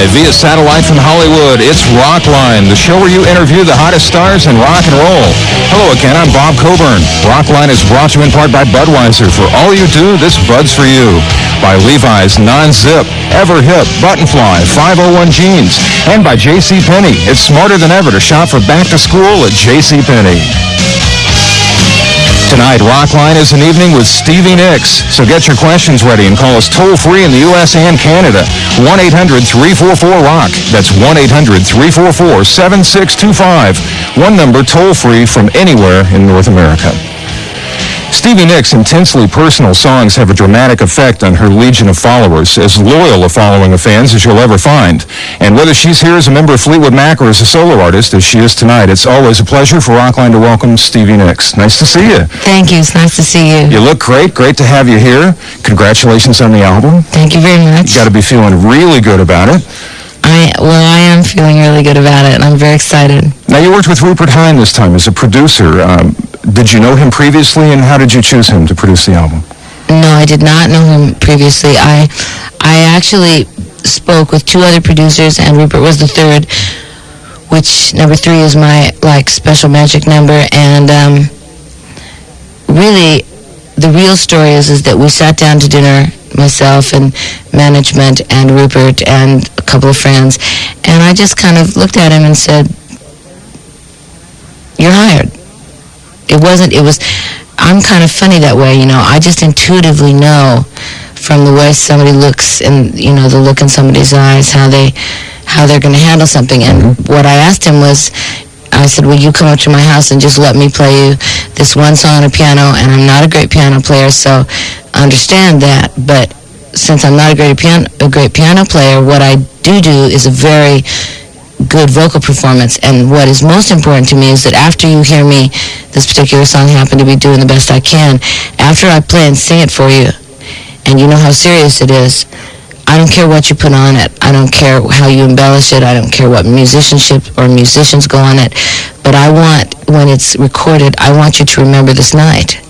Live via satellite from Hollywood, it's Rockline, the show where you interview the hottest stars in rock and roll. Hello again, I'm Bob Coburn. Rockline is brought to you in part by Budweiser. For all you do, this Bud's for you. By Levi's Non-Zip, Everhip, Buttonfly, 501 Jeans. And by JCPenney. It's smarter than ever to shop for back to school at JCPenney. Tonight, Rockline is an evening with Stevie Nicks. So get your questions ready and call us toll-free in the U.S. and Canada. 1-800-344-ROCK. That's 1-800-344-7625. One number toll-free from anywhere in North America. Stevie Nicks' intensely personal songs have a dramatic effect on her legion of followers, as loyal a following of fans as you'll ever find. And whether she's here as a member of Fleetwood Mac or as a solo artist, as she is tonight, it's always a pleasure for Rockline to welcome Stevie Nicks. Nice to see you. Thank you. It's nice to see you. You look great. Great to have you here. Congratulations on the album. Thank you very much. You got to be feeling really good about it. I am feeling really good about it, and I'm very excited. Now, you worked with Rupert Hine this time as a producer. Did you know him previously, and how did you choose him to produce the album? No, I did not know him previously. I actually spoke with two other producers, and Rupert was the third, which number 3 is my, special magic number. And really, the real story is that we sat down to dinner, myself and management and Rupert and a couple of friends, and I just kind of looked at him and said, "You're hired." I'm kind of funny that way, I just intuitively know from the way somebody looks and, the look in somebody's eyes, how they're going to handle something. And what I asked him was, I said, will you come up to my house and just let me play you this one song on a piano? And I'm not a great piano player, so I understand that. But since I'm not a great piano player, what I do is a very good vocal performance. And what is most important to me is that after you hear me, this particular song happened to be doing the best I can, after I play and sing it for you, and you know how serious it is, I don't care what you put on it. I don't care how you embellish it. I don't care what musicianship or musicians go on it. But I want, when it's recorded, I want you to remember this night.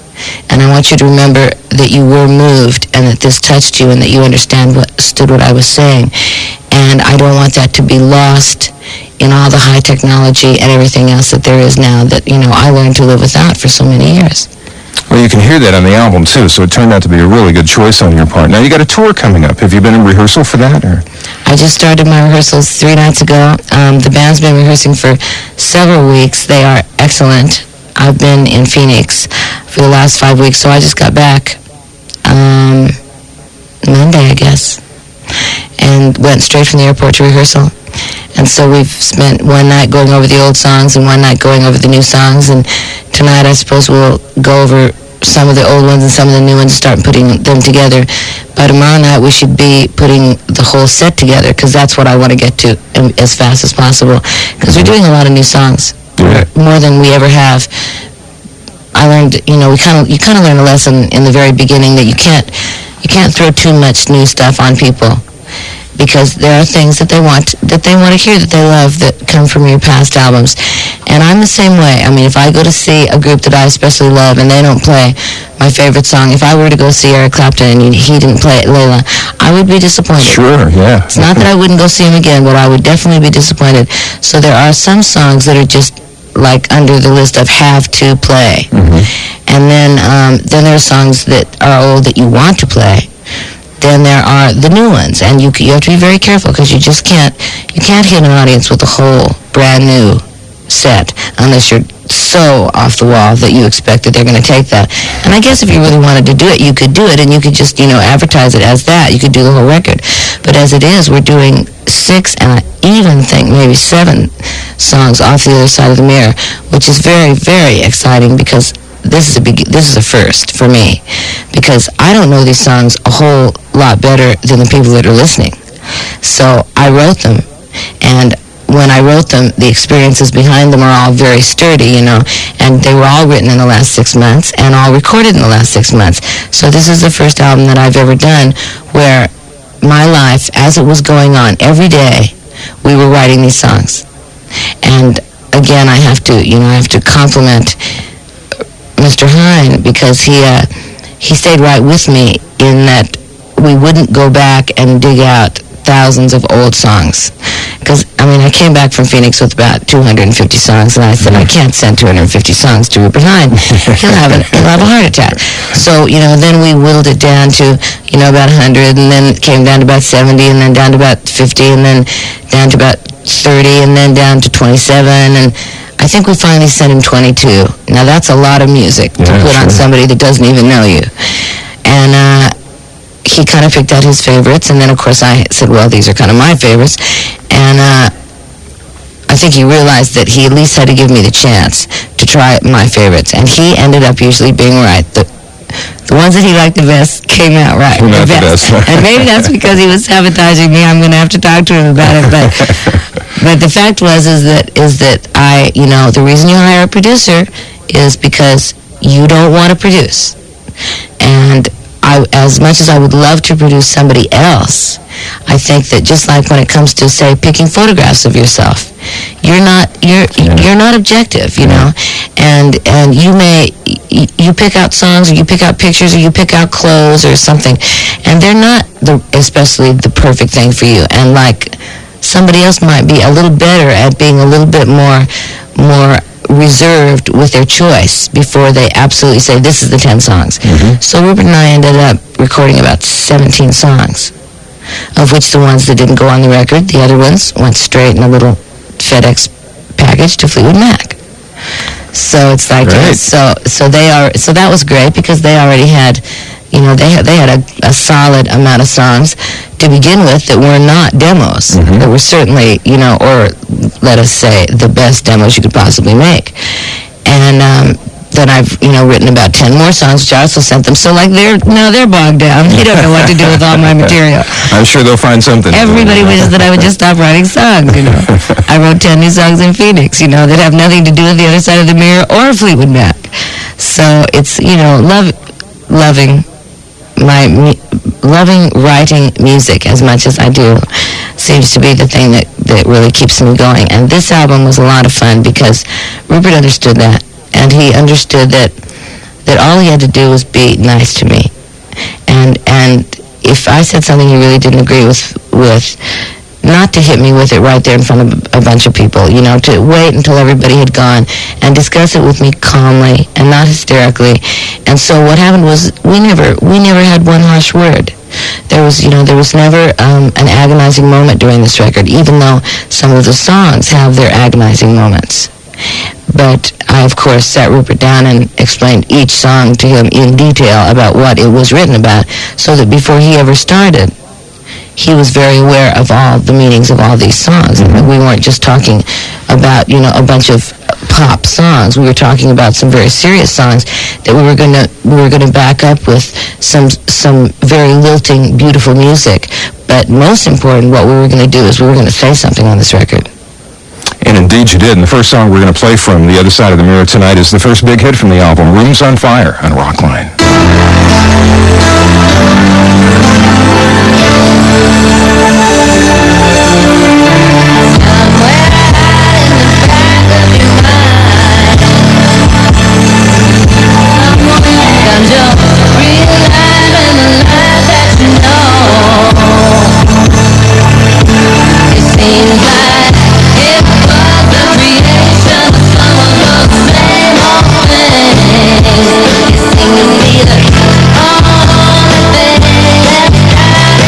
And I want you to remember that you were moved and that this touched you and that you understood what I was saying. And I don't want that to be lost in all the high technology and everything else that there is now that, I learned to live without for so many years. Well, you can hear that on the album, too, so it turned out to be a really good choice on your part. Now, you got a tour coming up. Have you been in rehearsal for that? Or? I just started my rehearsals 3 nights ago. The band's been rehearsing for several weeks. They are excellent. I've been in Phoenix for the last 5 weeks, so I just got back Monday, I guess, and went straight from the airport to rehearsal. And so we've spent one night going over the old songs and one night going over the new songs, and tonight I suppose we'll go over some of the old ones and some of the new ones and start putting them together. By tomorrow night we should be putting the whole set together, because that's what I want to get to as fast as possible, because we're doing a lot of new songs, more than we ever have. I learned, you kind of learn a lesson in the very beginning that you can't throw too much new stuff on people, because there are things that they want to hear, that they love, that come from your past albums. And I'm the same way. I mean, if I go to see a group that I especially love and they don't play my favorite song, if I were to go see Eric Clapton and he didn't play it, Layla, I would be disappointed. Sure, yeah. It's not that I wouldn't go see him again, but I would definitely be disappointed. So there are some songs that are just under the list of have to play. And then there are songs that are old that you want to play. Then there are the new ones, and you have to be very careful, because you can't hit an audience with a whole brand new set unless you're so off the wall that you expect that they're going to take that. And I guess if you really wanted to do it, you could do it, and you could just advertise it as that. You could do the whole record. But as it is, we're doing 6 and I even think maybe 7 songs off the other side of the mirror, which is very, very exciting, because this is a first for me, because I don't know these songs a whole lot better than the people that are listening. So I wrote them, and when I wrote them, the experiences behind them are all very sturdy, and they were all written in the last 6 months and all recorded in the last 6 months. So this is the first album that I've ever done where my life, as it was going on every day, we were writing these songs. And again, I have to compliment Mr. Hine, because he stayed right with me in that we wouldn't go back and dig out thousands of old songs. Because, I mean, I came back from Phoenix with about 250 songs, and I said, I can't send 250 songs to Rupert Hine. He'll have a heart attack. So, then we whittled it down to, about 100, and then it came down to about 70, and then down to about 50, and then down to about 30, and then down to 27, and I think we finally sent him 22. Now, that's a lot of music to put on somebody that doesn't even know you. And he kind of picked out his favorites, and then, of course, I said, well, these are kind of my favorites. And I think he realized that he at least had to give me the chance to try my favorites. And he ended up usually being right. The ones that he liked the best came out right. The best. And maybe that's because he was sabotaging me. I'm going to have to talk to him about it. But the fact is that I, the reason you hire a producer is because you don't want to produce. And as much as I would love to produce somebody else, I think that just like when it comes to, say, picking photographs of yourself, you're not objective, and you pick out songs, or you pick out pictures, or you pick out clothes or something, and they're not especially the perfect thing for you. And like somebody else might be a little better at being a little bit more reserved with their choice before they absolutely say, this is the 10 songs. So Rupert and I ended up recording about 17 songs, of which the ones that didn't go on the record, the other ones went straight in a little FedEx package to Fleetwood Mac. So it's like, so that was great, because they already had, they had a solid amount of songs to begin with that were not demos, that were certainly, or let us say, the best demos you could possibly make. And then I've, written about 10 more songs, which I also sent them. So, like, they're bogged down. They don't know what to do with all my material. I'm sure they'll find something. Everybody wishes that I would just stop writing songs, I wrote 10 new songs in Phoenix, that have nothing to do with The Other Side of the Mirror or Fleetwood Mac. So it's, loving writing music as much as I do seems to be the thing that really keeps me going. And this album was a lot of fun because Rupert understood that. And he understood that all he had to do was be nice to me. And if I said something he really didn't agree with, not to hit me with it right there in front of a bunch of people, to wait until everybody had gone and discuss it with me calmly and not hysterically. And so what happened was we never had one harsh word. There was never an agonizing moment during this record, even though some of the songs have their agonizing moments. But I, of course, sat Rupert down and explained each song to him in detail about what it was written about, so that before he ever started, he was very aware of all the meanings of all these songs. We weren't just talking about, a bunch of pop songs. We were talking about some very serious songs that we were gonna back up with some very lilting, beautiful music. But most important, what we were gonna do is we were gonna say something on this record. And indeed you did. And the first song we're going to play from The Other Side of the Mirror tonight is the first big hit from the album, Rooms on Fire, on Rockline. Singing me the only thing that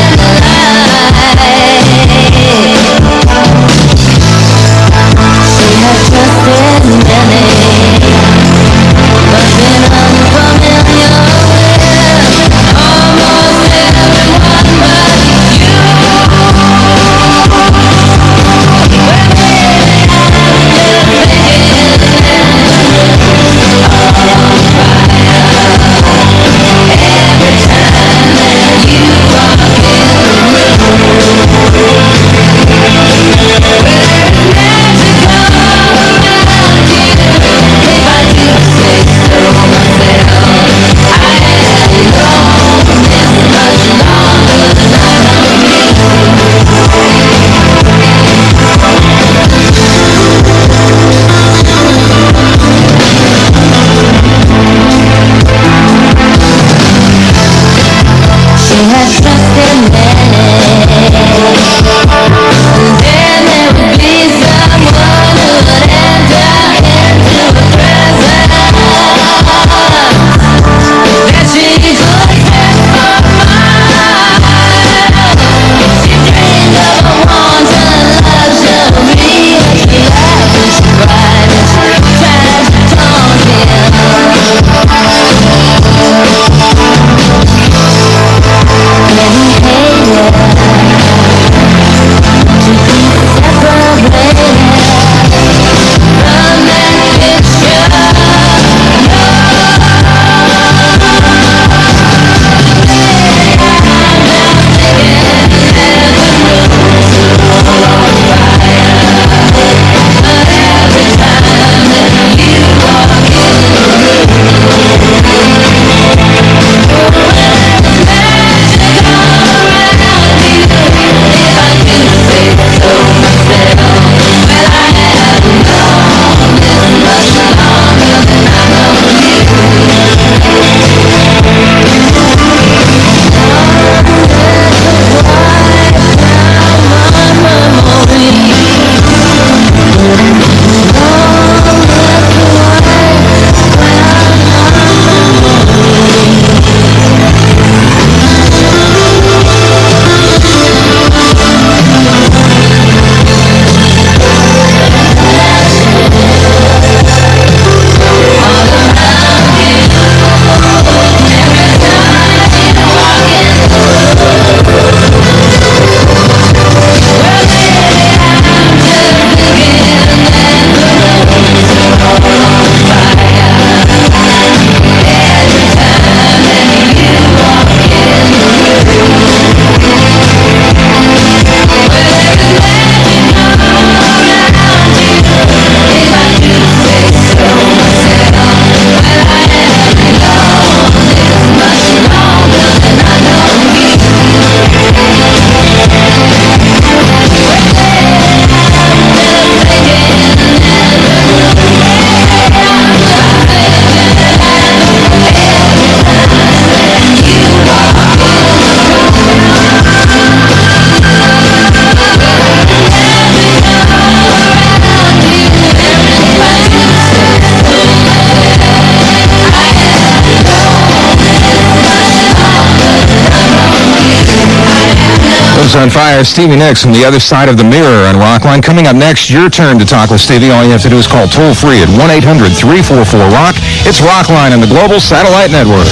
on fire. Stevie Nicks from the other side of the mirror on Rockline. Coming up next, your turn to talk with Stevie. All you have to do is call toll-free at 1-800-344-ROCK. It's Rockline on the Global Satellite Network.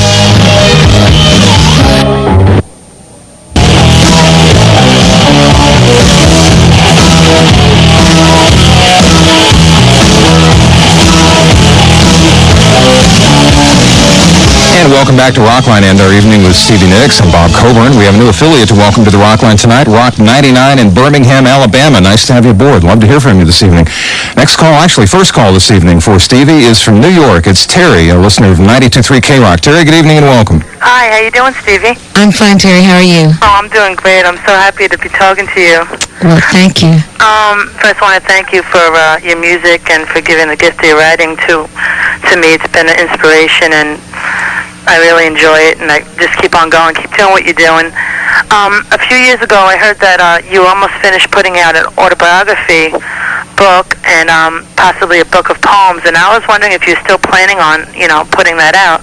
And welcome back to Rockline and our evening with Stevie Nicks and Bob Coburn. We have a new affiliate to welcome to the Rockline tonight, Rock 99 in Birmingham, Alabama. Nice to have you aboard. Love to hear from you this evening. Next call, actually first call this evening for Stevie is from New York. It's Terry, a listener of 92.3 K-Rock. Terry, good evening and welcome. Hi, how you doing, Stevie? I'm fine, Terry. How are you? Oh, I'm doing great. I'm so happy to be talking to you. Well, thank you. First I want to thank you for your music and for giving the gift of your writing to me. It's been an inspiration, and I really enjoy it, and I just keep on going, keep doing what you're doing. A few years ago, I heard that you almost finished putting out an autobiography book and possibly a book of poems, and I was wondering if you're still planning on, putting that out.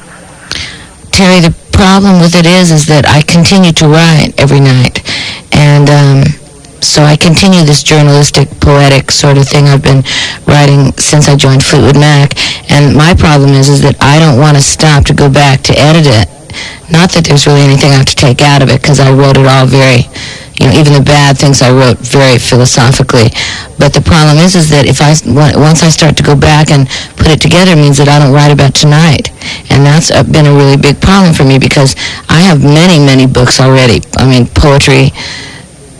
Terry, the problem with it is that I continue to write every night, and so I continue this journalistic, poetic sort of thing I've been writing since I joined Fleetwood Mac. And my problem is that I don't want to stop to go back to edit it. Not that there's really anything I have to take out of it, because I wrote it all very, even the bad things I wrote very philosophically. But the problem is that once I start to go back and put it together, it means that I don't write about tonight. And that's been a really big problem for me, because I have many, many books already. I mean, poetry,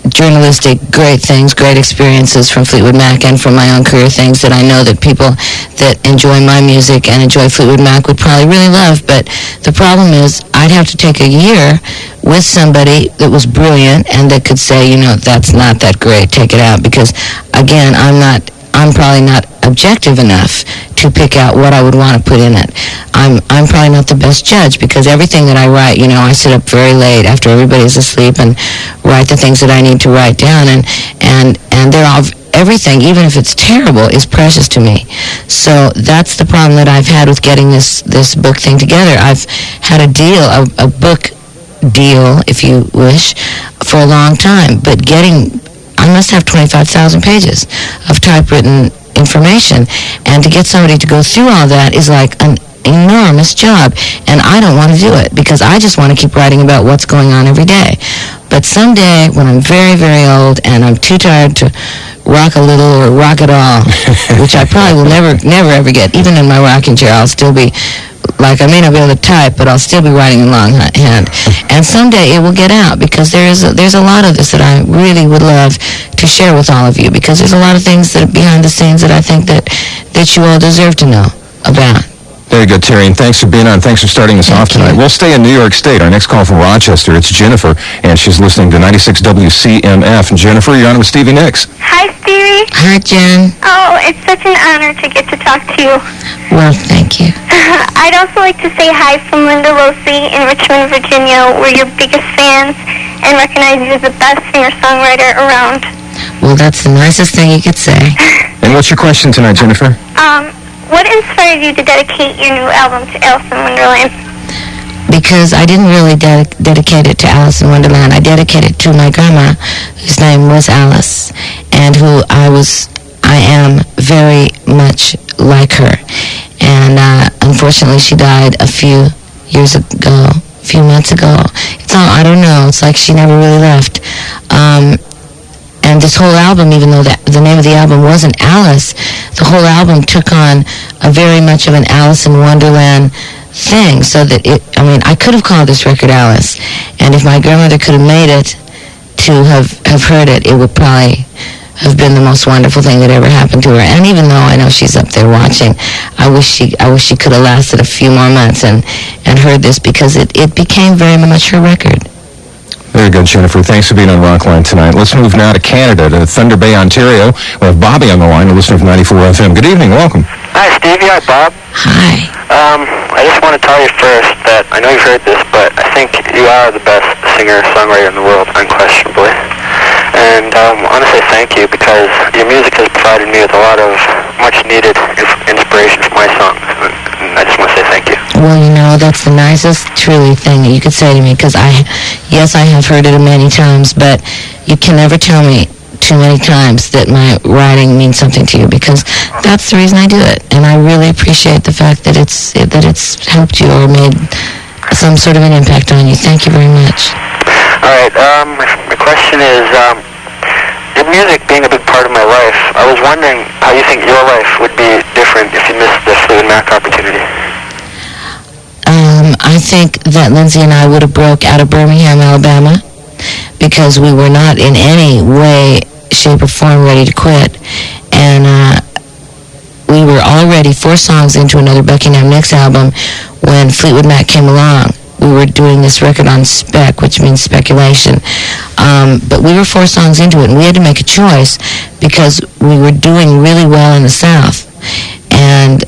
journalistic, great things, great experiences from Fleetwood Mac and from my own career, things that I know that people that enjoy my music and enjoy Fleetwood Mac would probably really love. But the problem is I'd have to take a year with somebody that was brilliant and that could say, that's not that great, take it out, because again, I'm probably not objective enough to pick out what I would want to put in it. I'm probably not the best judge, because everything that I write, I sit up very late after everybody's asleep and write the things that I need to write down, and they're all, everything, even if it's terrible, is precious to me. So that's the problem that I've had with getting this book thing together. I've had a deal, a book deal, if you wish, for a long time, but I must have 25,000 pages of typewritten information, and to get somebody to go through all that is like an enormous job, and I don't want to do it, because I just want to keep writing about what's going on every day. But someday, when I'm very, very old and I'm too tired to rock a little or rock at all, which I probably will never ever get, even in my rocking chair, I'll still be like, I may not be able to type, but I'll still be writing in longhand. And someday it will get out, because there's a lot of this that I really would love to share with all of you, because there's a lot of things that are behind the scenes that I think that you all deserve to know about. Very good, Terry, and thanks for being on. Thanks for starting us off tonight. We'll stay in New York State. Our next call from Rochester, it's Jennifer, and she's listening to 96 WCMF. And Jennifer, you're on with Stevie Nicks. Hi, Stevie. Hi, Jen. Oh, it's such an honor to get to talk to you. Well, thank you. I'd also like to say hi from Linda Losey in Richmond, Virginia. We're your biggest fans and recognize you as the best singer-songwriter around. Well, that's the nicest thing you could say. And what's your question tonight, Jennifer? What inspired you to dedicate your new album to Alice in Wonderland? Because I didn't really dedicate it to Alice in Wonderland. I dedicated it to my grandma, whose name was Alice, and who I am very much like her. And unfortunately, she died a few months ago. I don't know, it's like she never really left. And this whole album, even though the name of the album wasn't Alice, the whole album took on a very much of an Alice in Wonderland thing, so that I could have called this record Alice, and if my grandmother could have made it to have heard it, it would probably have been the most wonderful thing that ever happened to her. And even though I know she's up there watching, I wish she could have lasted a few more months and heard this, because it became very much her record. Very good, Jennifer. Thanks for being on Rockline tonight. Let's move now to Canada, to Thunder Bay, Ontario. We have Bobby on the line, a listener of 94 FM. Good evening. Welcome. Hi, Stevie. Hi, Bob. Hi. I just want to tell you first that I know you've heard this, but I think you are the best singer-songwriter in the world, unquestionably. And I want to say thank you, because your music has provided me with a lot of much-needed inspiration for my songs. And I just want to say thank you. Well, you know, that's the nicest, truly thing that you could say to me, because yes, I have heard it many times, but you can never tell me too many times that my writing means something to you, because that's the reason I do it. And I really appreciate the fact that it's helped you or made some sort of an impact on you. Thank you very much. All right. My question is, your music being a big part of my life, I was wondering how you think your life would be different if you missed the Fleetwood Mac opportunity. I think that Lindsay and I would have broke out of Birmingham, Alabama, because we were not in any way, shape, or form ready to quit. And we were already 4 songs into another Buckingham Nicks album when Fleetwood Mac came along. We were doing this record on spec, which means speculation. But we were 4 songs into it, and we had to make a choice because we were doing really well in the South. And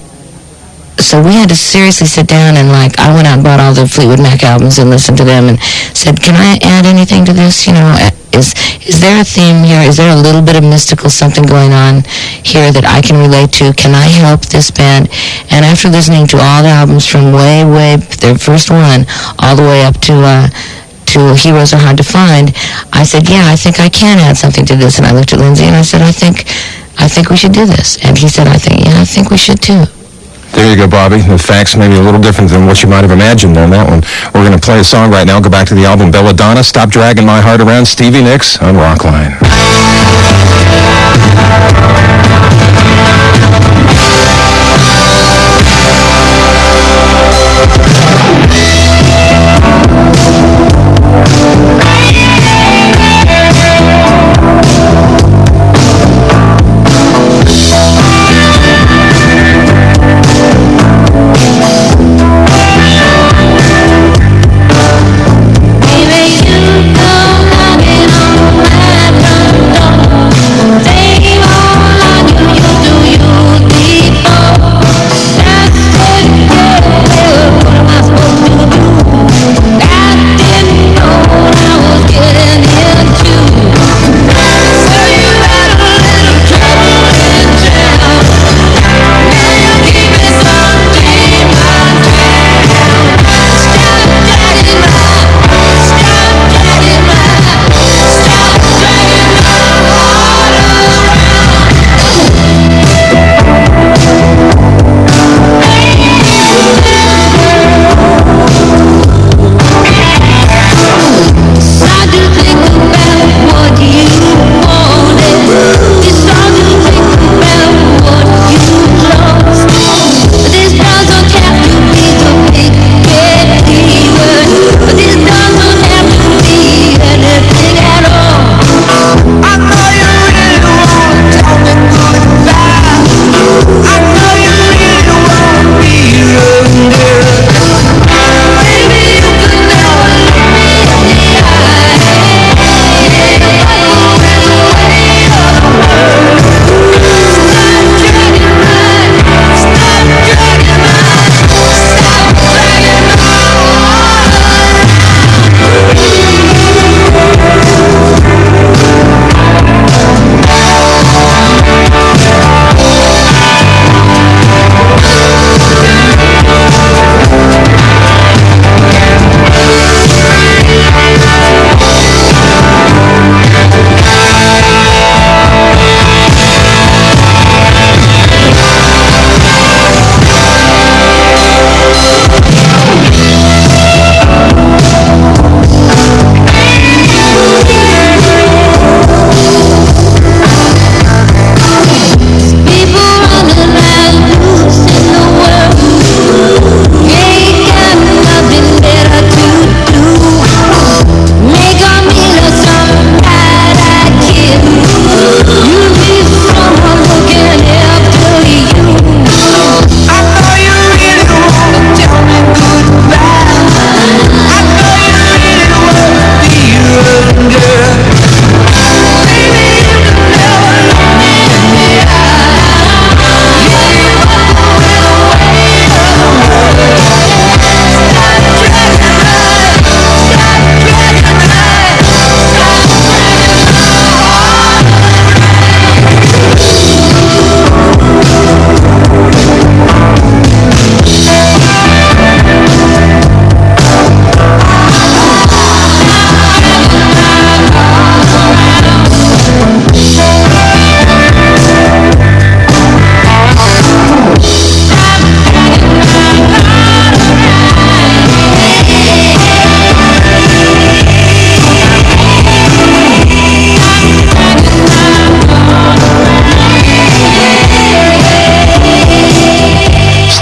so we had to seriously sit down and, like, I went out and bought all the Fleetwood Mac albums and listened to them and said, can I add anything to this? You know, is there a theme here? Is there a little bit of mystical something going on here that I can relate to? Can I help this band? And after listening to all the albums from way, their first one, all the way up to Heroes Are Hard to Find, I said, yeah, I think I can add something to this. And I looked at Lindsay and I said, I think we should do this. And he said, I think we should too. There you go, Bobby. The facts may be a little different than what you might have imagined on that one. We're going to play a song right now. Go back to the album Belladonna. Stop Dragging My Heart Around. Stevie Nicks on Rockline. Baby, you go knocking on my door.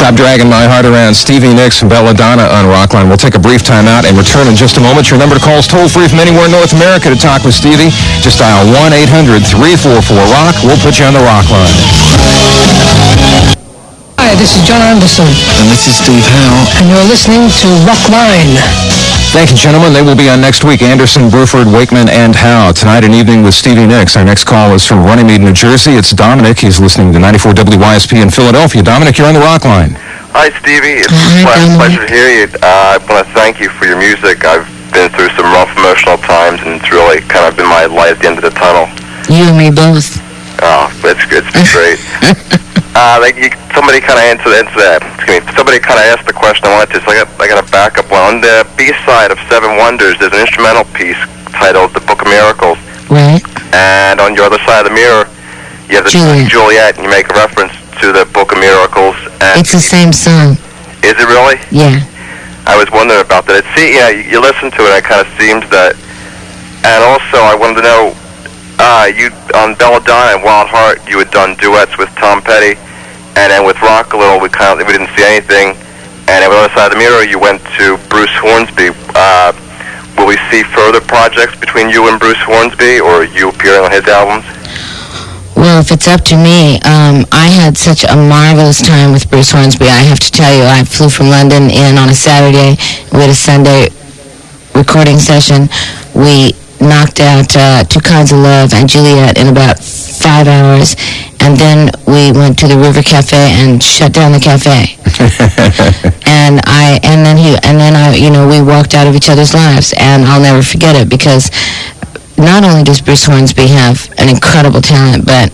Stop Dragging My Heart Around, Stevie Nicks and Belladonna on Rockline. We'll take a brief time out and return in just a moment. Your number to call is toll-free from anywhere in North America to talk with Stevie. Just dial 1-800-344-ROCK. We'll put you on the Rockline. Hi, this is John Anderson. And this is Steve Howe. And you're listening to Rockline. Thank you, gentlemen. They will be on next week. Anderson, Bruford, Wakeman, and Howe. Tonight and evening with Stevie Nicks. Our next call is from Runnymede, New Jersey. It's Dominic. He's listening to 94 WYSP in Philadelphia. Dominic, you're on the Rockline. Hi, Stevie. It's a pleasure to hear you. I want to thank you for your music. I've been through some rough emotional times, and it's really kind of been my light at the end of the tunnel. You and me both. Oh, it's great. Somebody kind of answered that. Somebody kind of asked the question I wanted to, so I got to back up. Well, on the B-side of Seven Wonders, there's an instrumental piece titled The Book of Miracles. Right. And on your other side of the mirror, you have the Juliet, and you make a reference to the Book of Miracles. And it's the same song. Is it really? Yeah. I was wondering about that. You listen to it, and it kind of seems that. And also, I wanted to know, you on Belladonna and Wild Heart, you had done duets with Tom Petty, and then with Rock a Little, we didn't see anything. And on the other side of the mirror, you went to Bruce Hornsby. Will we see further projects between you and Bruce Hornsby, or you appearing on his albums? Well, if it's up to me, I had such a marvelous time with Bruce Hornsby. I have to tell you, I flew from London in on a Saturday. We had a Sunday recording session. We knocked out Two Kinds of Love and Juliet in about 5 hours, and then we went to the River Cafe and shut down the cafe. We walked out of each other's lives, and I'll never forget it, because not only does Bruce Hornsby have an incredible talent, but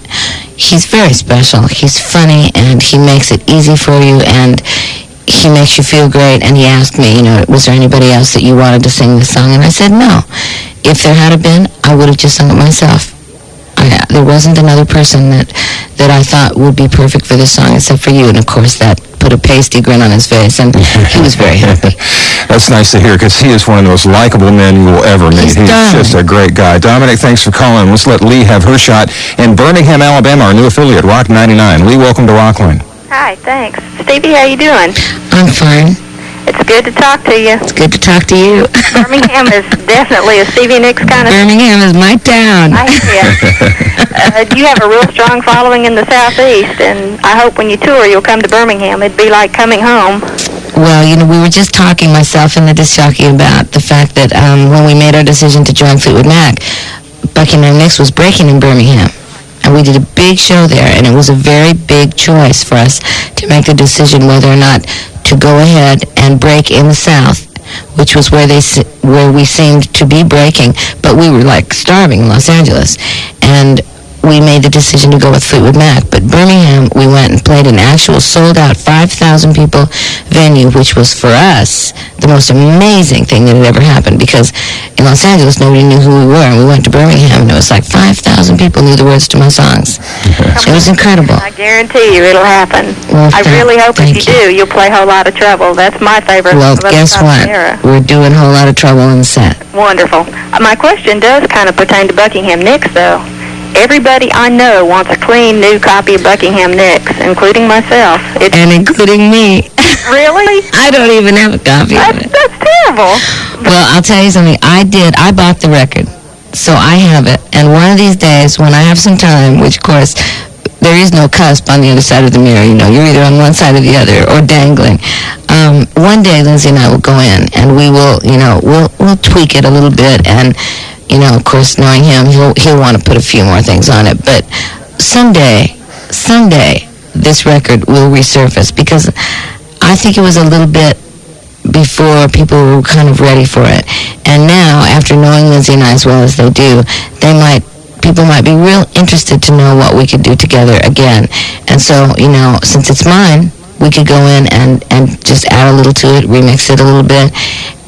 he's very special. He's funny, and he makes it easy for you, and he makes you feel great. And he asked me, was there anybody else that you wanted to sing this song? And I said, no. If there had been, I would have just sung it myself. There wasn't another person that I thought would be perfect for this song except for you. And, of course, that put a pasty grin on his face, and he was very happy. That's nice to hear, because he is one of the most likable men you will ever meet. He's just a great guy. Dominic, thanks for calling. Let's let Lee have her shot in Birmingham, Alabama, our new affiliate, Rock 99. Lee, welcome to Rockline. Hi, thanks. Stevie, how you doing? I'm fine. It's good to talk to you. It's good to talk to you. Birmingham is definitely a Stevie Nicks kind of... Birmingham is my town. I hear you. You have a real strong following in the Southeast, and I hope when you tour you'll come to Birmingham. It'd be like coming home. Well, we were just talking, myself and the disc jockey, about the fact that when we made our decision to join Fleetwood Mac, Buckingham Nicks was breaking in Birmingham. And we did a big show there, and it was a very big choice for us to make the decision whether or not to go ahead and break in the South, which was where we seemed to be breaking, but we were like starving in Los Angeles. And we made the decision to go with Fleetwood Mac. But Birmingham, we went and played an actual sold-out 5,000 people venue, which was for us the most amazing thing that had ever happened, because in Los Angeles nobody knew who we were, and we went to Birmingham and it was like 5,000 people knew the words to my songs. It was incredible. I guarantee you it'll happen. Well, I really hope if you do, you'll play Whole Lot of Trouble. That's my favorite. Well, guess what? We're doing Whole Lot of Trouble in the set. Wonderful. My question does kind of pertain to Buckingham Nicks, though. Everybody I know wants a clean new copy of Buckingham Nicks, including myself. And including me. Really? I don't even have a copy of it. That's terrible. Well, I'll tell you something. I bought the record, so I have it. And one of these days, when I have some time, which, of course, there is no cusp on the other side of the mirror. You're either on one side or the other, or dangling. One day, Lindsay and I will go in, and we will, we'll tweak it a little bit, and of course, knowing him, he'll want to put a few more things on it. But someday, this record will resurface, because I think it was a little bit before people were kind of ready for it. And now, after knowing Lindsay and I as well as they do, people might be real interested to know what we could do together again. And so, since it's mine, we could go in and just add a little to it, remix it a little bit,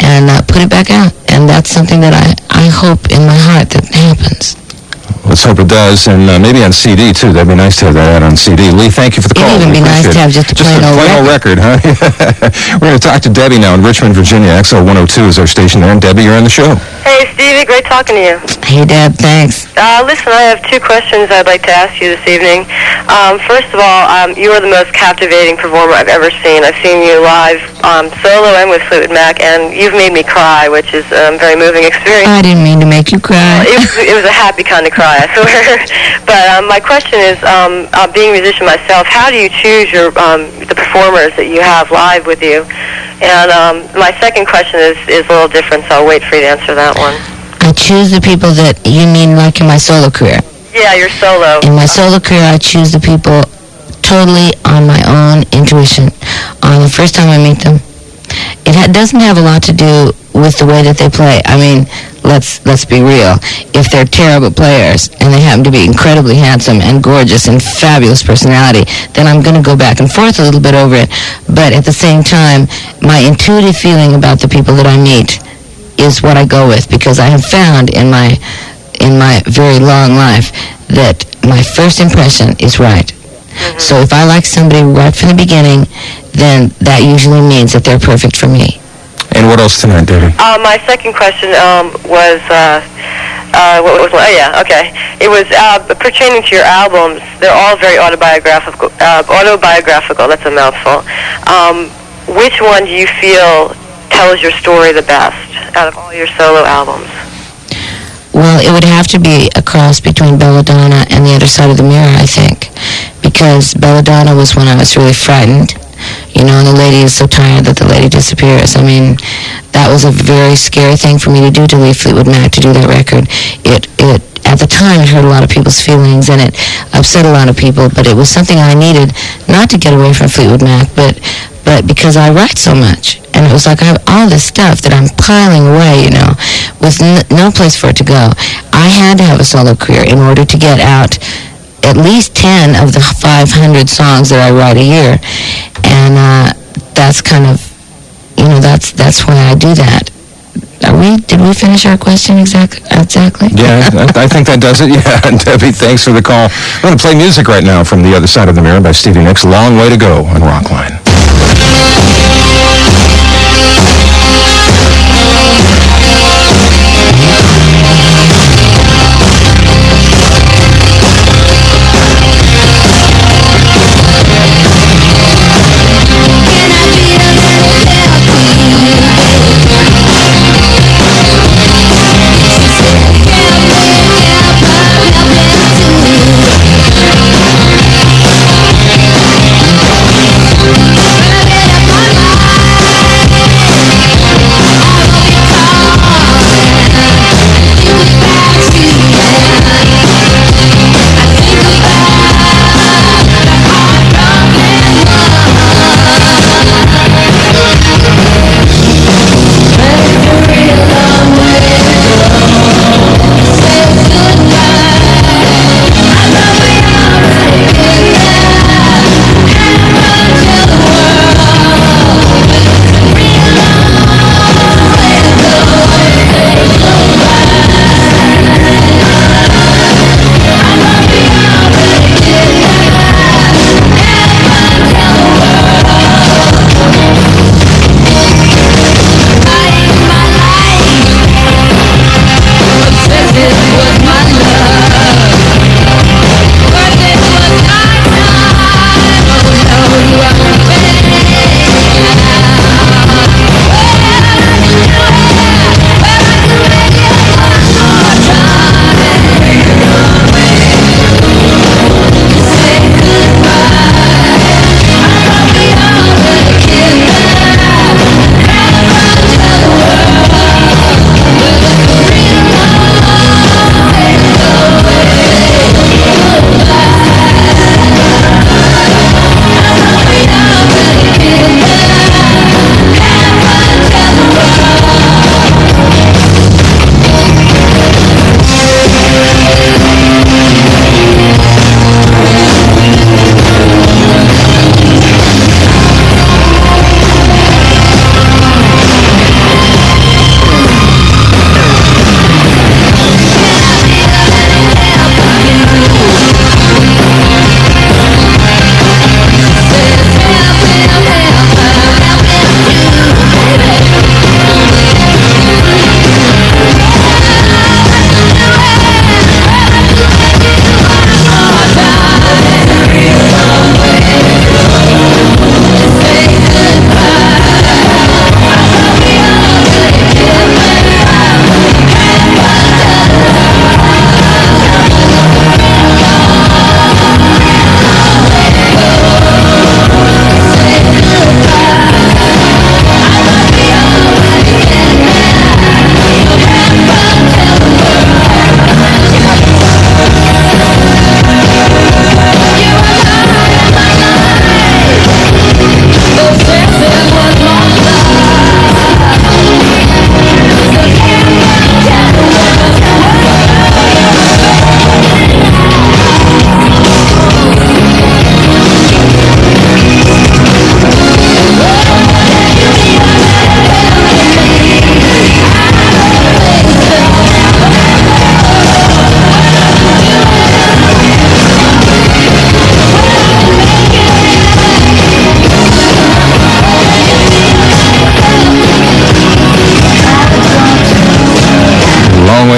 and put it back out. And that's something that I hope in my heart that happens. Let's hope it does, and maybe on CD, too. That'd be nice to have that out on CD. Lee, thank you for the call. It'd even be nice to have just a plain old record, huh? We're going to talk to Debbie now in Richmond, Virginia. XL 102 is our station there, and Debbie, you're on the show. Hey, Stevie, great talking to you. Hey, Deb, thanks. Listen, I have two questions I'd like to ask you this evening. First of all, you are the most captivating performer I've ever seen. I've seen you live solo and with Fleetwood Mac, and you've made me cry, which is a very moving experience. I didn't mean to make you cry. It was a happy kind of cry, I swear. But my question is, being a musician myself, how do you choose the performers that you have live with you? And my second question is a little different, so I'll wait for you to answer that one. I choose the people that you mean like in my solo career. Yeah, your solo. In my solo career, I choose the people totally on my own intuition. On the first time I meet them, it doesn't have a lot to do with the way that they play. I mean, let's be real. If they're terrible players and they happen to be incredibly handsome and gorgeous and fabulous personality, then I'm going to go back and forth a little bit over it. But at the same time, my intuitive feeling about the people that I meet is what I go with, because I have found in my very long life that my first impression is right. Mm-hmm. So if I like somebody right from the beginning, then that usually means that they're perfect for me. And what else tonight, Debbie? My second question was, what was my, oh yeah, okay. It was pertaining to your albums. They're all very autobiographical. That's a mouthful. Which one do you feel tells your story the best out of all your solo albums? Well, it would have to be a cross between Belladonna and The Other Side of the Mirror, I think, because Belladonna was when I was really frightened. You know, and the lady is so tired that the lady disappears. I mean, that was a very scary thing for me to do, to leave Fleetwood Mac to do that record. It at the time, it hurt a lot of people's feelings, and it upset a lot of people, but it was something I needed, not to get away from Fleetwood Mac, but because I write so much. And it was like I have all this stuff that I'm piling away, you know, with no place for it to go. I had to have a solo career in order to get out at least 10 of the 500 songs that I write a year. And that's kind of, you know, that's why I do that. Did we finish our question exactly? Yeah, I think that does it. Yeah, Debbie, thanks for the call. I'm going to play music right now from The Other Side of the Mirror by Stevie Nicks. Long Way to Go on Rockline.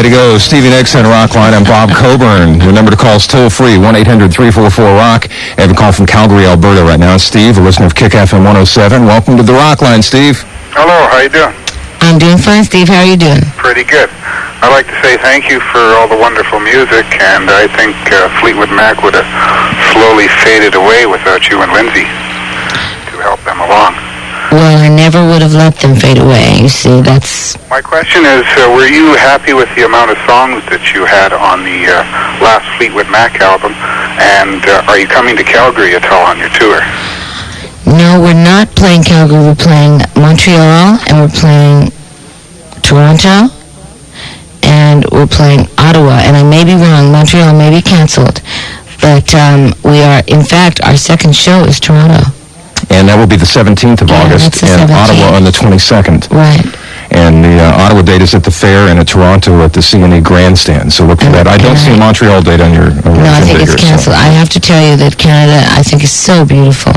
Way to go. Stevie Nicks and Rockline. I'm Bob Coburn. The number to call is toll-free, 1-800-344-ROCK. I have a call from Calgary, Alberta right now. It's Steve, a listener of Kick FM 107. Welcome to the Rockline, Steve. Hello, how you doing? I'm doing fine, Steve. How are you doing? Pretty good. I'd like to say thank you for all the wonderful music, and I think Fleetwood Mac would have slowly faded away without you and Lindsay to help them along. Well, I never would have let them fade away. You see, that's... My question is, were you happy with the amount of songs that you had on the last Fleetwood Mac album, and are you coming to Calgary at all on your tour? No, we're not playing Calgary. We're playing Montreal, and we're playing Toronto, and we're playing Ottawa. And I may be wrong. Montreal may be canceled. But we are, in fact, our second show is Toronto. And that will be the 17th of August, and 17th. Ottawa on the 22nd. Right. And the Ottawa date is at the fair, and at Toronto at the CNE Grandstand. So look for that. I don't see a Montreal date on your... No, I think it's canceled. I have to tell you that Canada, I think, is so beautiful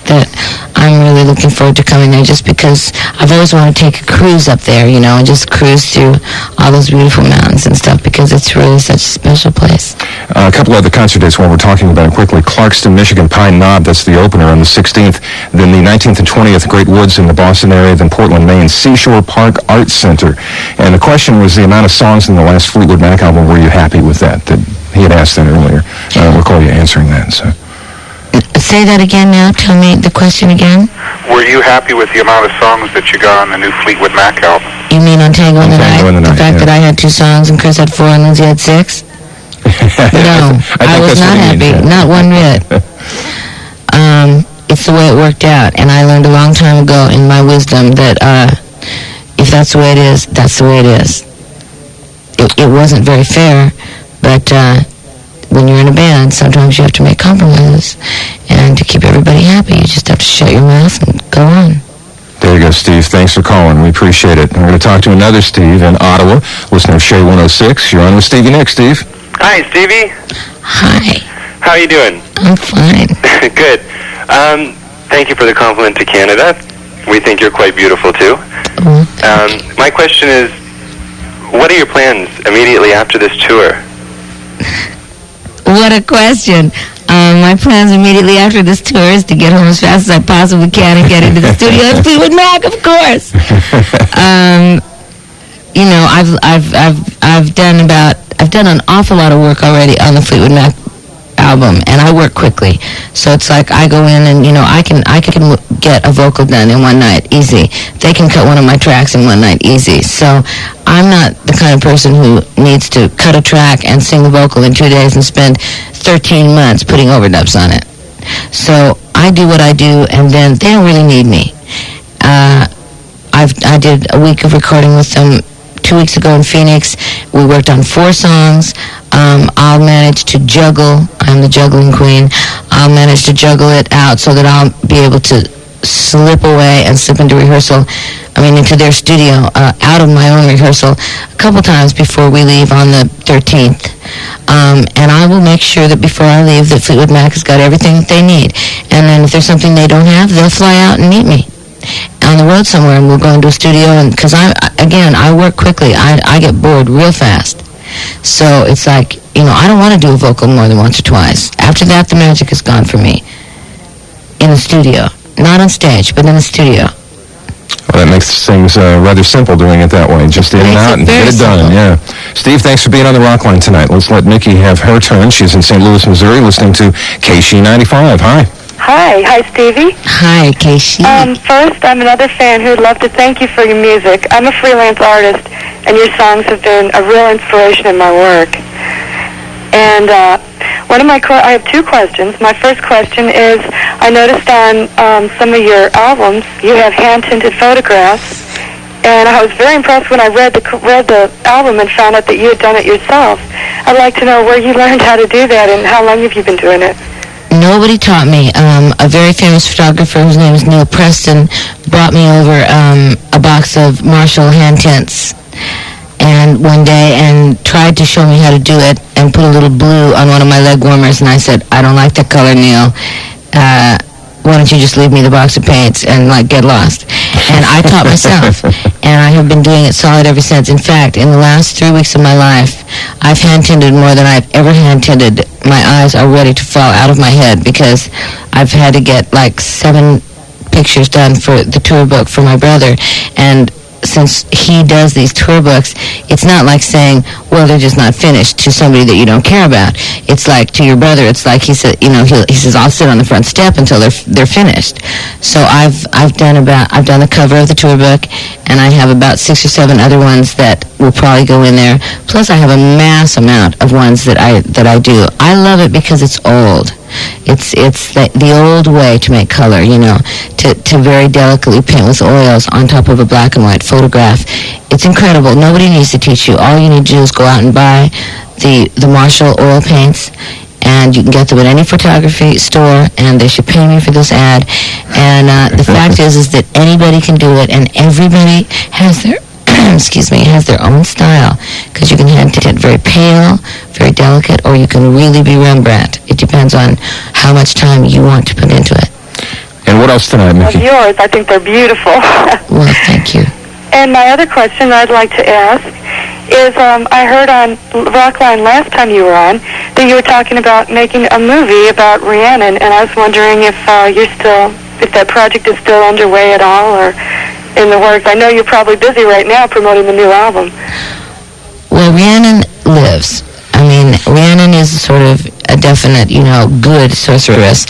that I'm really looking forward to coming there, just because I've always wanted to take a cruise up there, you know, and just cruise through all those beautiful mountains and stuff, because it's really such a special place. A couple other concert dates while we're talking about it quickly. Clarkston, Michigan, Pine Knob, that's the opener on the 16th. Then the 19th and 20th, Great Woods in the Boston area. Then Portland, Maine, Seashore Park Arts Center. And the question was the amount of songs in the last Fleetwood Mac album. Were you happy with that? That he had asked that earlier. I recall you answering that. So. Say that again now. Tell me the question again. Were you happy with the amount of songs that you got on the new Fleetwood Mac album? You mean on Tango in the Night? The fact that I had 2 songs and Chris had 4 and Lindsay had 6? No, I was not happy. Not one bit. It's the way it worked out. And I learned a long time ago in my wisdom that if that's the way it is, that's the way it is. It wasn't very fair, but... when you're in a band, sometimes you have to make compromises. And to keep everybody happy, you just have to shut your mouth and go on. There you go, Steve. Thanks for calling. We appreciate it. We're going to talk to another Steve in Ottawa, listener of Shea 106. You're on with Stevie Nicks, Steve. Hi, Stevie. Hi. How are you doing? I'm fine. Good. Thank you for the compliment to Canada. We think you're quite beautiful, too. My question is, what are your plans immediately after this tour? What a question. My plans immediately after this tour is to get home as fast as I possibly can and get into the studio and Fleetwood Mac, of course. You know, I've done an awful lot of work already on the Fleetwood Mac album, and I work quickly. So it's like I go in and, you know, I can get a vocal done in one night, easy. They can cut one of my tracks in one night, easy. So I'm not the kind of person who needs to cut a track and sing the vocal in 2 days and spend 13 months putting overdubs on it. So I do what I do, and then they don't really need me. I did a week of recording with them 2 weeks ago in Phoenix. We worked on 4 songs. I'll manage to juggle. I'm the juggling queen. I'll manage to juggle it out so that I'll be able to slip away and slip into rehearsal. Into their studio, out of my own rehearsal a couple times before we leave on the 13th. And I will make sure that before I leave that Fleetwood Mac has got everything that they need. And then if there's something they don't have, they'll fly out and meet me on the road somewhere, and we'll go into a studio. And because I work quickly. I get bored real fast. So it's like, I don't want to do a vocal more than once or twice. After that, the magic is gone for me. In the studio. Not on stage, but in the studio. Well, that makes things rather simple doing it that way. Just in and out and get it done. Yeah. Steve, thanks for being on the Rockline tonight. Let's let Nikki have her turn. She's in St. Louis, Missouri, listening to KC95. Hi. Hi, Stevie. Hi, KC. First, I'm another fan who'd love to thank you for your music. I'm a freelance artist, and your songs have been a real inspiration in my work. And I have 2 questions. My first question is, I noticed on some of your albums you have hand-tinted photographs, and I was very impressed when I read the album and found out that you had done it yourself. I'd like to know where you learned how to do that, and how long have you been doing it? Nobody taught me. A very famous photographer whose name is Neil Preston brought me over a box of Marshall hand tints and one day and tried to show me how to do it and put a little blue on one of my leg warmers, and I said, I don't like that color, Neil. why don't you just leave me the box of paints and like get lost? And I taught myself, and I have been doing it solid ever since. In fact, in the last 3 weeks of my life, I've hand tinted more than I've ever hand tinted. My eyes are ready to fall out of my head because I've had to get like 7 pictures done for the tour book for my brother. And since he does these tour books, it's not like saying, well, they're just not finished to somebody that you don't care about. It's like to your brother, it's like he said, you know, he says, I'll sit on the front step until they're finished. So I've done the cover of the tour book, and I have about 6 or 7 other ones that will probably go in there. Plus I have a mass amount of ones that I do. I love it because it's old. It's the old way to make color, you know, to very delicately paint with oils on top of a black and white photograph. It's incredible. Nobody needs to teach you. All you need to do is go out and buy the Marshall oil paints, and you can get them at any photography store, and they should pay me for this ad. And the fact is that anybody can do it, and everybody has their has their own style, because you can hand tint very pale, very delicate, or you can really be Rembrandt. It depends on how much time you want to put into it. And what else tonight, Mickey? Of yours, I think they're beautiful. Well, thank you. And my other question I'd like to ask is, I heard on Rockline last time you were on that you were talking about making a movie about Rhiannon, and I was wondering if if that project is still underway at all, or in the works. I know you're probably busy right now promoting the new album. Well, Rhiannon lives. I mean, Rhiannon is sort of a definite, you know, good sorceress.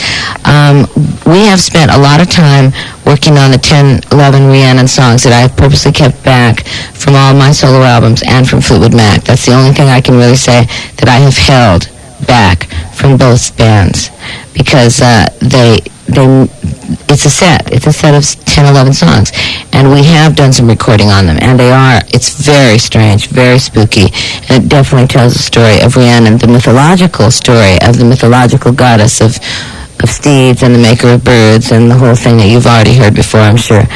We have spent a lot of time working on the 10, 11 Rhiannon songs that I have purposely kept back from all my solo albums and from Fleetwood Mac. That's the only thing I can really say that I have held back from both bands, because it's a set of 10, 11 songs, and we have done some recording on them, and it's very strange, very spooky, and it definitely tells the story of Rhiannon, the mythological story of the mythological goddess of steeds and the maker of birds, and the whole thing that you've already heard before, I'm sure.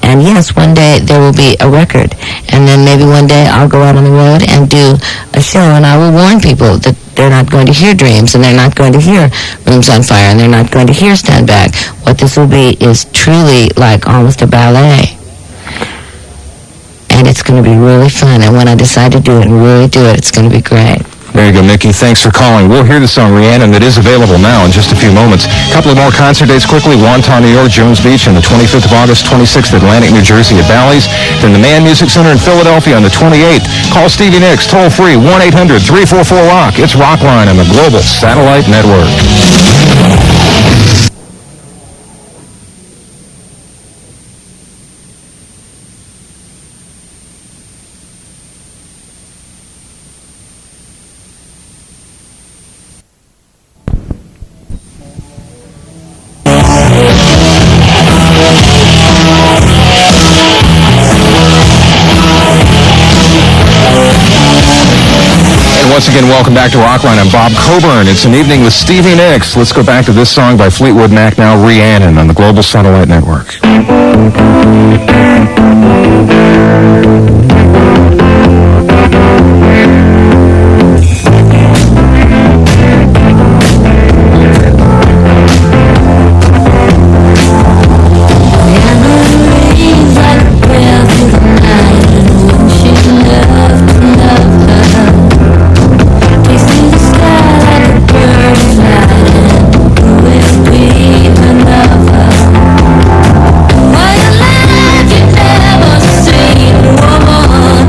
And yes, one day there will be a record, and then maybe one day I'll go out on the road and do a show, and I will warn people that they're not going to hear Dreams, and they're not going to hear Rooms on Fire, and they're not going to hear Stand Back. What this will be is truly like almost a ballet. And it's going to be really fun, and when I decide to do it and really do it, it's going to be great. There you go, Mickey. Thanks for calling. We'll hear the song Rhiannon that is available now in just a few moments. A couple of more concert dates quickly. Wonton, New York, Jones Beach on the 25th of August, 26th Atlantic, New Jersey at Bally's. Then the Mann Music Center in Philadelphia on the 28th. Call Stevie Nicks, toll free, 1-800-344-ROCK. It's Rockline on the Global Satellite Network. Once again, welcome back to Rockline. I'm Bob Coburn. It's an evening with Stevie Nicks. Let's go back to this song by Fleetwood Mac now, Rhiannon, on the Global Satellite Network. Why you live, you never see a woman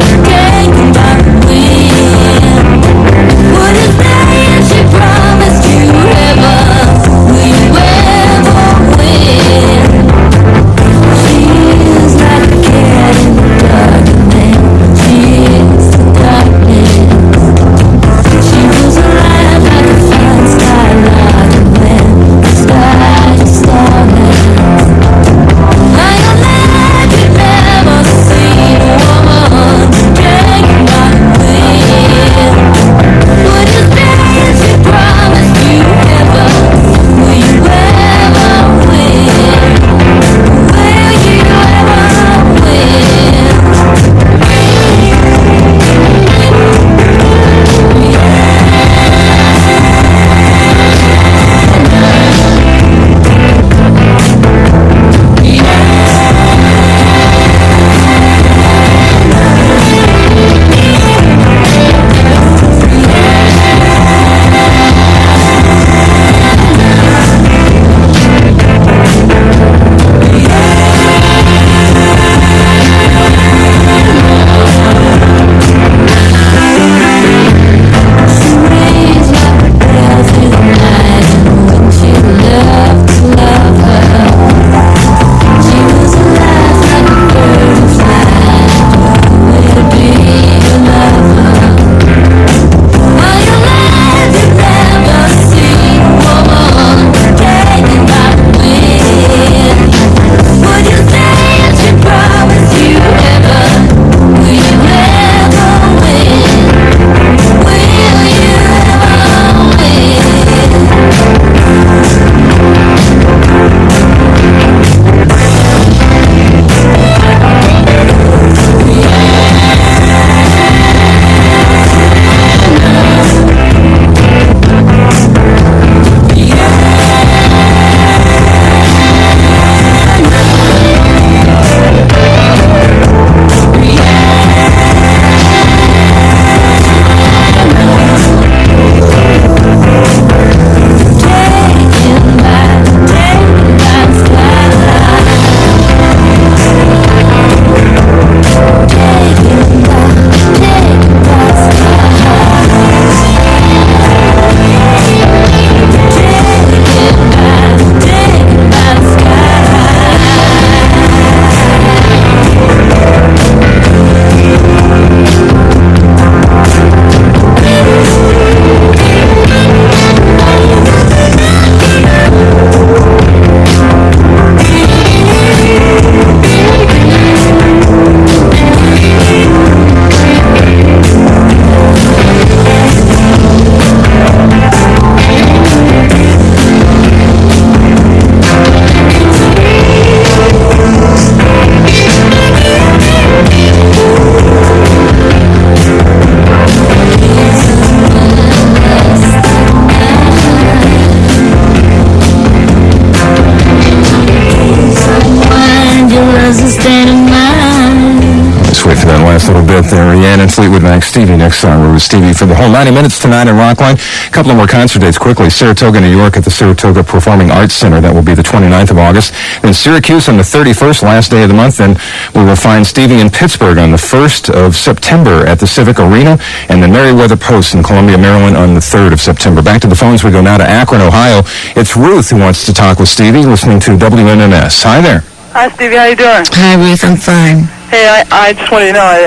up there. Rihanna and Fleetwood Mac. Stevie next song. We're with Stevie for the whole 90 minutes tonight in Rockline. A couple of more concert dates quickly. Saratoga, New York at the Saratoga Performing Arts Center. That will be the 29th of August. Then Syracuse on the 31st, last day of the month. Then we will find Stevie in Pittsburgh on the 1st of September at the Civic Arena. And the Merriweather Post in Columbia, Maryland on the 3rd of September. Back to the phones we go now to Akron, Ohio. It's Ruth who wants to talk with Stevie, listening to WNMS. Hi there. Hi, Stevie. How you doing? Hi, Ruth. I'm fine. Hey, I just want you to know I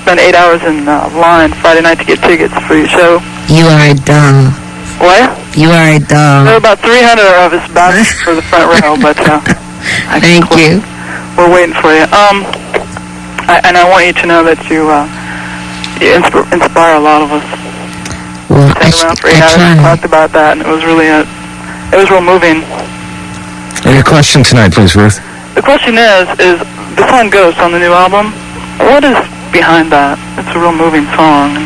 spent 8 hours in line Friday night to get tickets for your show. You are a doll. What? You are a doll. There were about 300 of us back for the front row, but Thank you. We're waiting for you. And I want you to know that you inspire a lot of us. Well, Sat around for 8 hours and talked about that, and it was really it was real moving. And your question tonight, please, Ruth. The question is the song Ghost on the new album, what is behind that? It's a real moving song.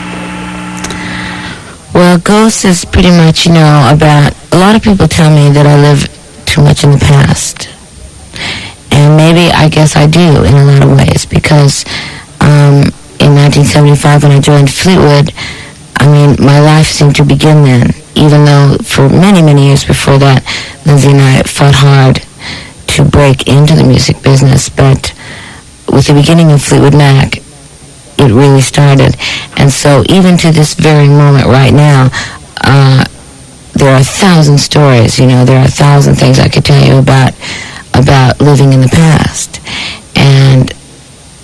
Well, Ghost is pretty much, about, a lot of people tell me that I live too much in the past. And maybe, I guess I do in a lot of ways, because in 1975 when I joined Fleetwood, my life seemed to begin then, even though for many, many years before that, Lindsay and I fought hard to break into the music business, but with the beginning of Fleetwood Mac, it really started. And so even to this very moment right now, there are 1,000 stories, there are 1,000 things I could tell you about living in the past. And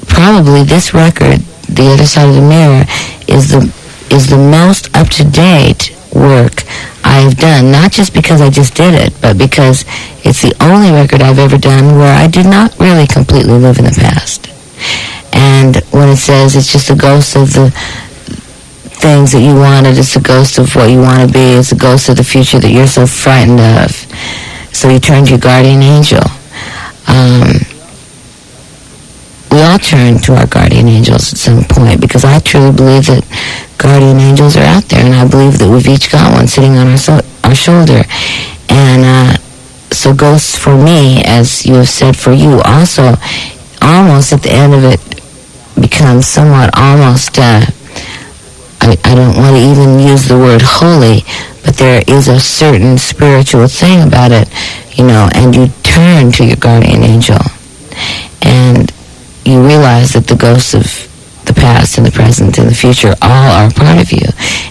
probably this record, The Other Side of the Mirror, is the most up-to-date work I have done, not just because I just did it, but because it's the only record I've ever done where I did not really completely live in the past. And when it says it's just a ghost of the things that you wanted, it's a ghost of what you want to be, it's a ghost of the future that you're so frightened of, so you turn to your guardian angel. We all turn to our guardian angels at some point, because I truly believe that guardian angels are out there, and I believe that we've each got one sitting on our shoulder. And so ghosts for me, as you have said for you also, almost at the end of it becomes somewhat almost, I don't want to even use the word holy, but there is a certain spiritual thing about it, and you turn to your guardian angel. And you realize that the ghosts of the past and the present and the future all are a part of you,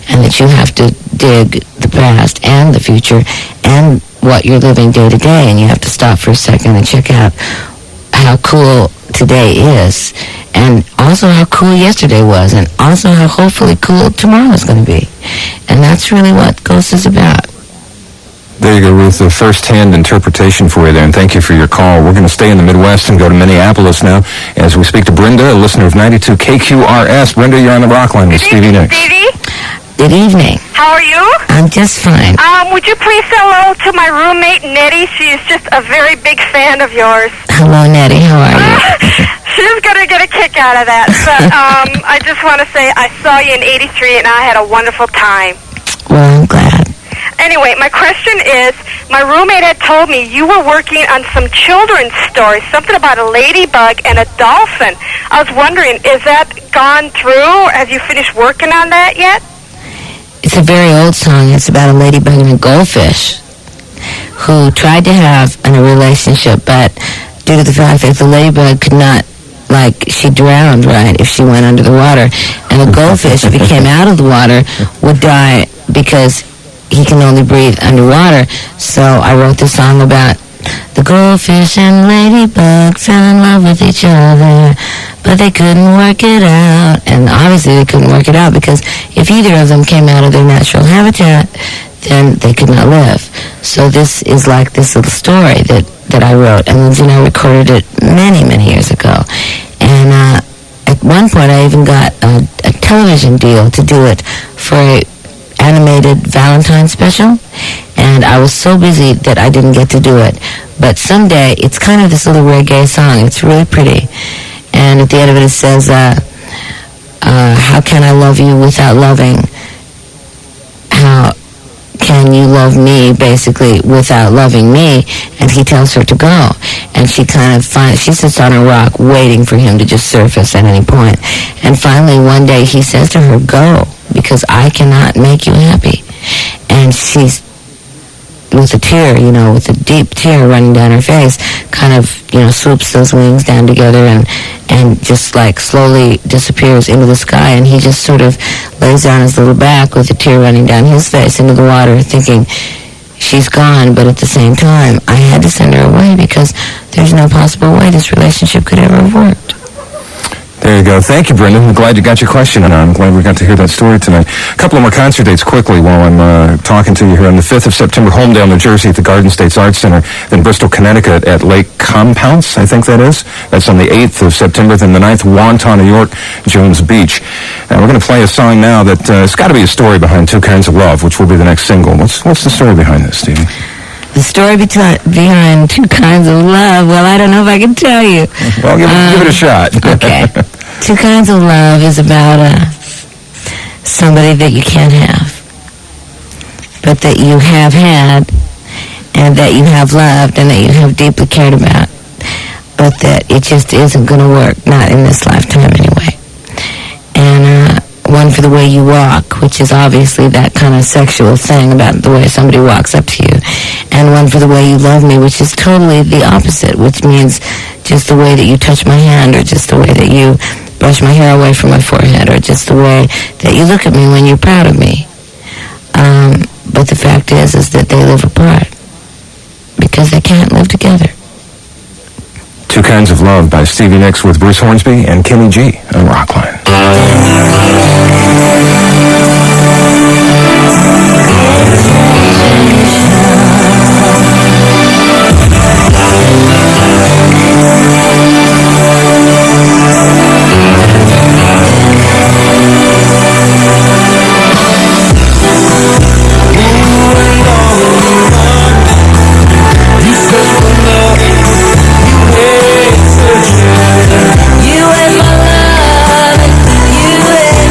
and that you have to dig the past and the future and what you're living day to day, and you have to stop for a second and check out how cool today is, and also how cool yesterday was, and also how hopefully cool tomorrow is going to be. And that's really what Ghost is about. There you go, Ruth, the first-hand interpretation for you there, and thank you for your call. We're going to stay in the Midwest and go to Minneapolis now as we speak to Brenda, a listener of 92 KQRS. Brenda, you're on the Rockline with Stevie next. Stevie? Good evening. How are you? I'm just fine. Would you please say hello to my roommate, Nettie? She is just a very big fan of yours. Hello, Nettie. How are you? She's going to get a kick out of that. But I just want to say I saw you in 83, and I had a wonderful time. Well, I'm glad. Anyway, my question is, my roommate had told me you were working on some children's stories, something about a ladybug and a dolphin. I was wondering, is that gone through? Have you finished working on that yet? It's a very old song. It's about a ladybug and a goldfish who tried to have a relationship, but due to the fact that the ladybug could not, she drowned, right, if she went under the water. And the goldfish, if he came out of the water, would die because he can only breathe underwater. So I wrote this song about the goldfish and ladybug fell in love with each other, but they couldn't work it out. And obviously they couldn't work it out, because if either of them came out of their natural habitat, then they could not live. So this is like this little story that I wrote, and Lindsay and I recorded it many, many years ago. And at one point I even got a television deal to do it for a animated Valentine's special, and I was so busy that I didn't get to do it. But someday, it's kind of this little reggae song. It's really pretty. And at the end of it says, how can I love you without loving? How can can you love me basically without loving me? And he tells her to go. And she kind of she sits on a rock waiting for him to just surface at any point. And finally one day he says to her, go, because I cannot make you happy. And she's, with a tear, with a deep tear running down her face, kind of, swoops those wings down together and just like slowly disappears into the sky. And he just sort of lays on his little back with a tear running down his face into the water, thinking, she's gone. But at the same time, I had to send her away because there's no possible way this relationship could ever have worked. There you go. Thank you, Brendan. I'm glad you got your question on. I'm glad we got to hear that story tonight. A couple of more concert dates quickly while I'm talking to you here. On the 5th of September, Holmdel, New Jersey at the Garden States Arts Center. Then Bristol, Connecticut at Lake Compounce, I think that is. That's on the 8th of September. Then the 9th, Wonton, New York, Jones Beach. And we're going to play a song now that it's got to be a story behind Two Kinds of Love, which will be the next single. What's the story behind this, Stevie? The story behind Two Kinds of Love, well, I don't know if I can tell you. Well, give it a shot. Okay. Two Kinds of Love is about somebody that you can't have, but that you have had, and that you have loved, and that you have deeply cared about, but that it just isn't going to work, not in this lifetime anyway. And one for the way you walk, which is obviously that kind of sexual thing about the way somebody walks up to you. And one for the way you love me, which is totally the opposite, which means just the way that you touch my hand, or just the way that you brush my hair away from my forehead, or just the way that you look at me when you're proud of me. But the fact is that they live apart because they can't live together. Two Kinds of Love by Stevie Nicks with Bruce Hornsby and Kenny G on Rockline. You and my love, you and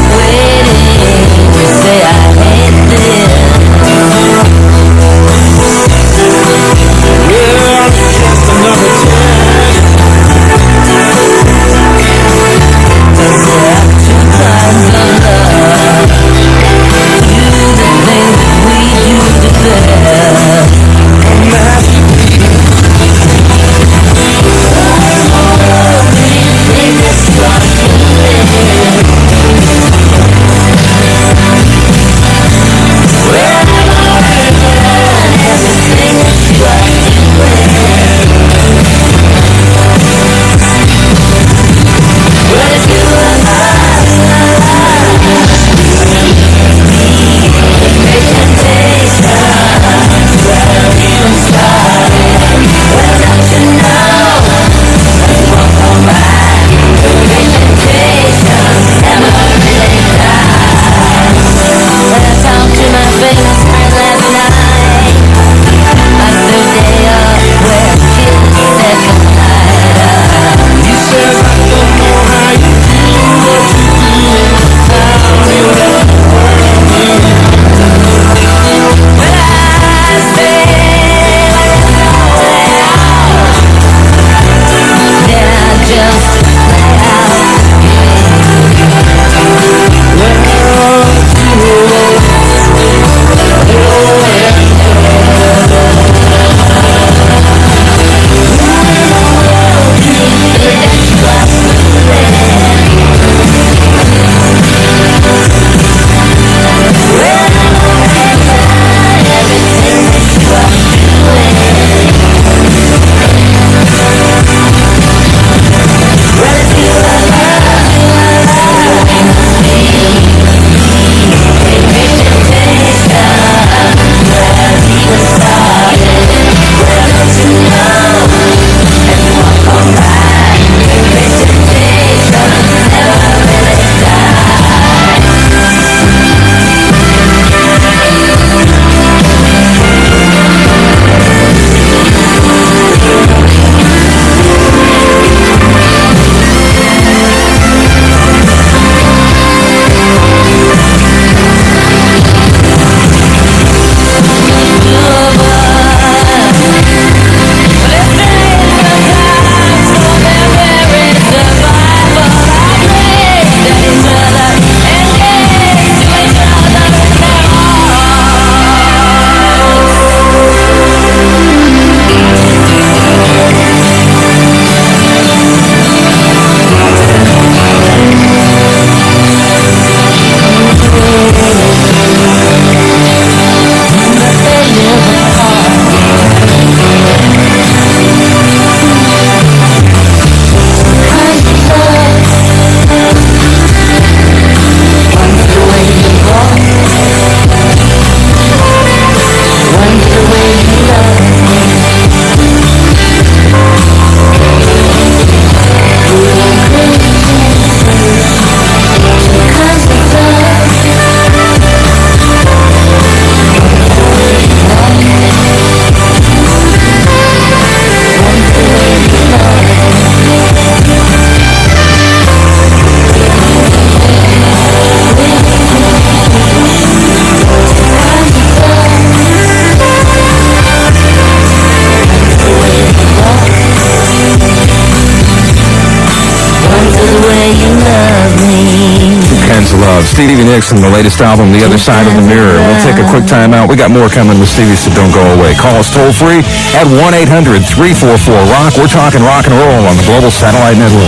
Stevie Nicks and the latest album, The Other Side of the Mirror. We'll take a quick time out. We got more coming with Stevie, so don't go away. Call us toll-free at 1-800-344-ROCK. We're talking rock and roll on the Global Satellite Network.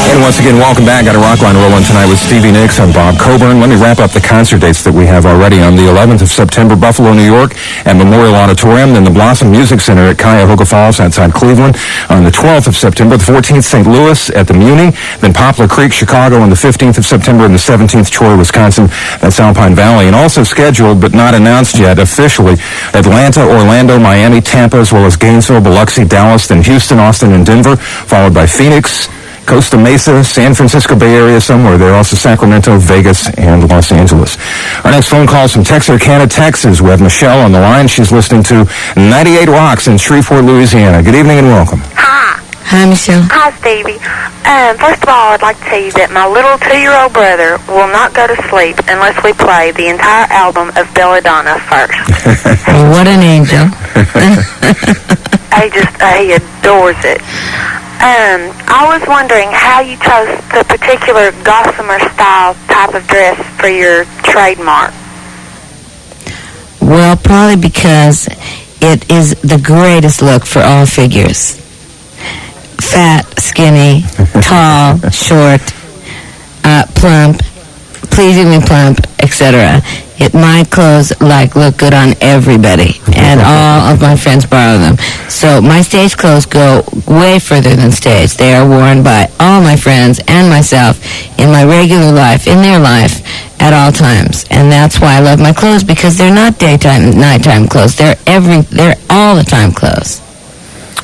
And once again, welcome back. Got a Rockline rolling tonight with Stevie Nicks. I'm Bob Coburn. Let me wrap up the concert dates that we have already. On the 11th of September, Buffalo, New York, at Memorial Auditorium. Then the Blossom Music Center at Cuyahoga Falls outside Cleveland. On the 12th of September, the 14th, St. Louis at the Muni. Then Poplar Creek, Chicago on the 15th of September, and the 17th, Troy, Wisconsin. That's Alpine Valley. And also scheduled, but not announced yet officially, Atlanta, Orlando, Miami, Tampa, as well as Gainesville, Biloxi, Dallas, then Houston, Austin, and Denver, followed by Phoenix, Costa Mesa, San Francisco Bay Area, somewhere there. Also Sacramento, Vegas, and Los Angeles. Our next phone call is from Texarkana, Texas. We have Michelle on the line. She's listening to 98 Rocks in Shreveport, Louisiana. Good evening and welcome. Hi. Hi, Michelle. Hi, Stevie. First of all, I'd like to tell you that my little 2-year-old brother will not go to sleep unless we play the entire album of Belladonna first. Well, what an angel. He adores it. I was wondering how you chose the particular gossamer style type of dress for your trademark. Well, probably because it is the greatest look for all figures. Fat, skinny, tall, short, plump, pleasingly plump, etc. My clothes look good on everybody, and all of my friends borrow them. So my stage clothes go way further than stage. They are worn by all my friends and myself in my regular life, in their life, at all times. And that's why I love my clothes, because they're not daytime, nighttime clothes. They're all the time clothes.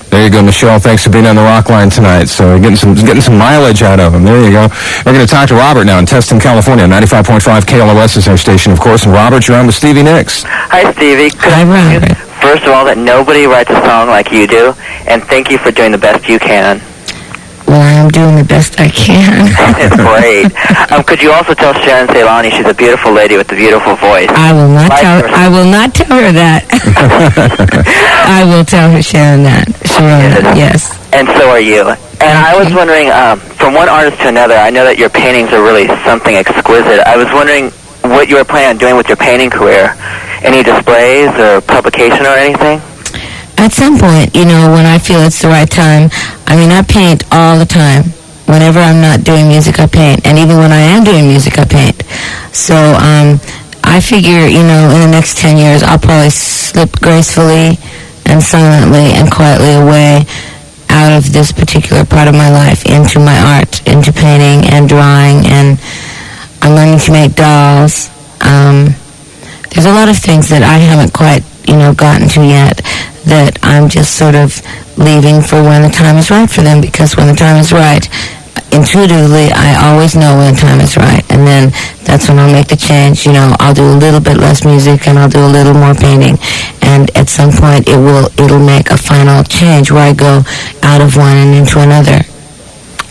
There you go, Michelle. Thanks for being on the Rockline tonight. So getting some mileage out of them. There you go. We're going to talk to Robert now in Tustin, California. 95.5 KLOS is our station, of course. And Robert, you're on with Stevie Nicks. Hi, Stevie. Hi, Robert. First of all, that nobody writes a song like you do, and thank you for doing the best you can. Well, I am doing the best I can. It's great. Could you also tell Sharon Ceylani she's a beautiful lady with a beautiful voice? I will not tell her that. I will tell her, Sharon, that. Sharon, yes. And so are you. And I was wondering, from one artist to another, I know that your paintings are really something exquisite. I was wondering what you were planning on doing with your painting career. Any displays or publication or anything? At some point, when I feel it's the right time. I mean, I paint all the time. Whenever I'm not doing music, I paint. And even when I am doing music, I paint. So I figure, in the next 10 years, I'll probably slip gracefully and silently and quietly away out of this particular part of my life into my art, into painting and drawing. And I'm learning to make dolls. There's a lot of things that I haven't quite, gotten to yet, that I'm just sort of leaving for when the time is right for them, because when the time is right, intuitively, I always know when the time is right, and then that's when I'll make the change. I'll do a little bit less music, and I'll do a little more painting, and at some point, it'll make a final change where I go out of one and into another.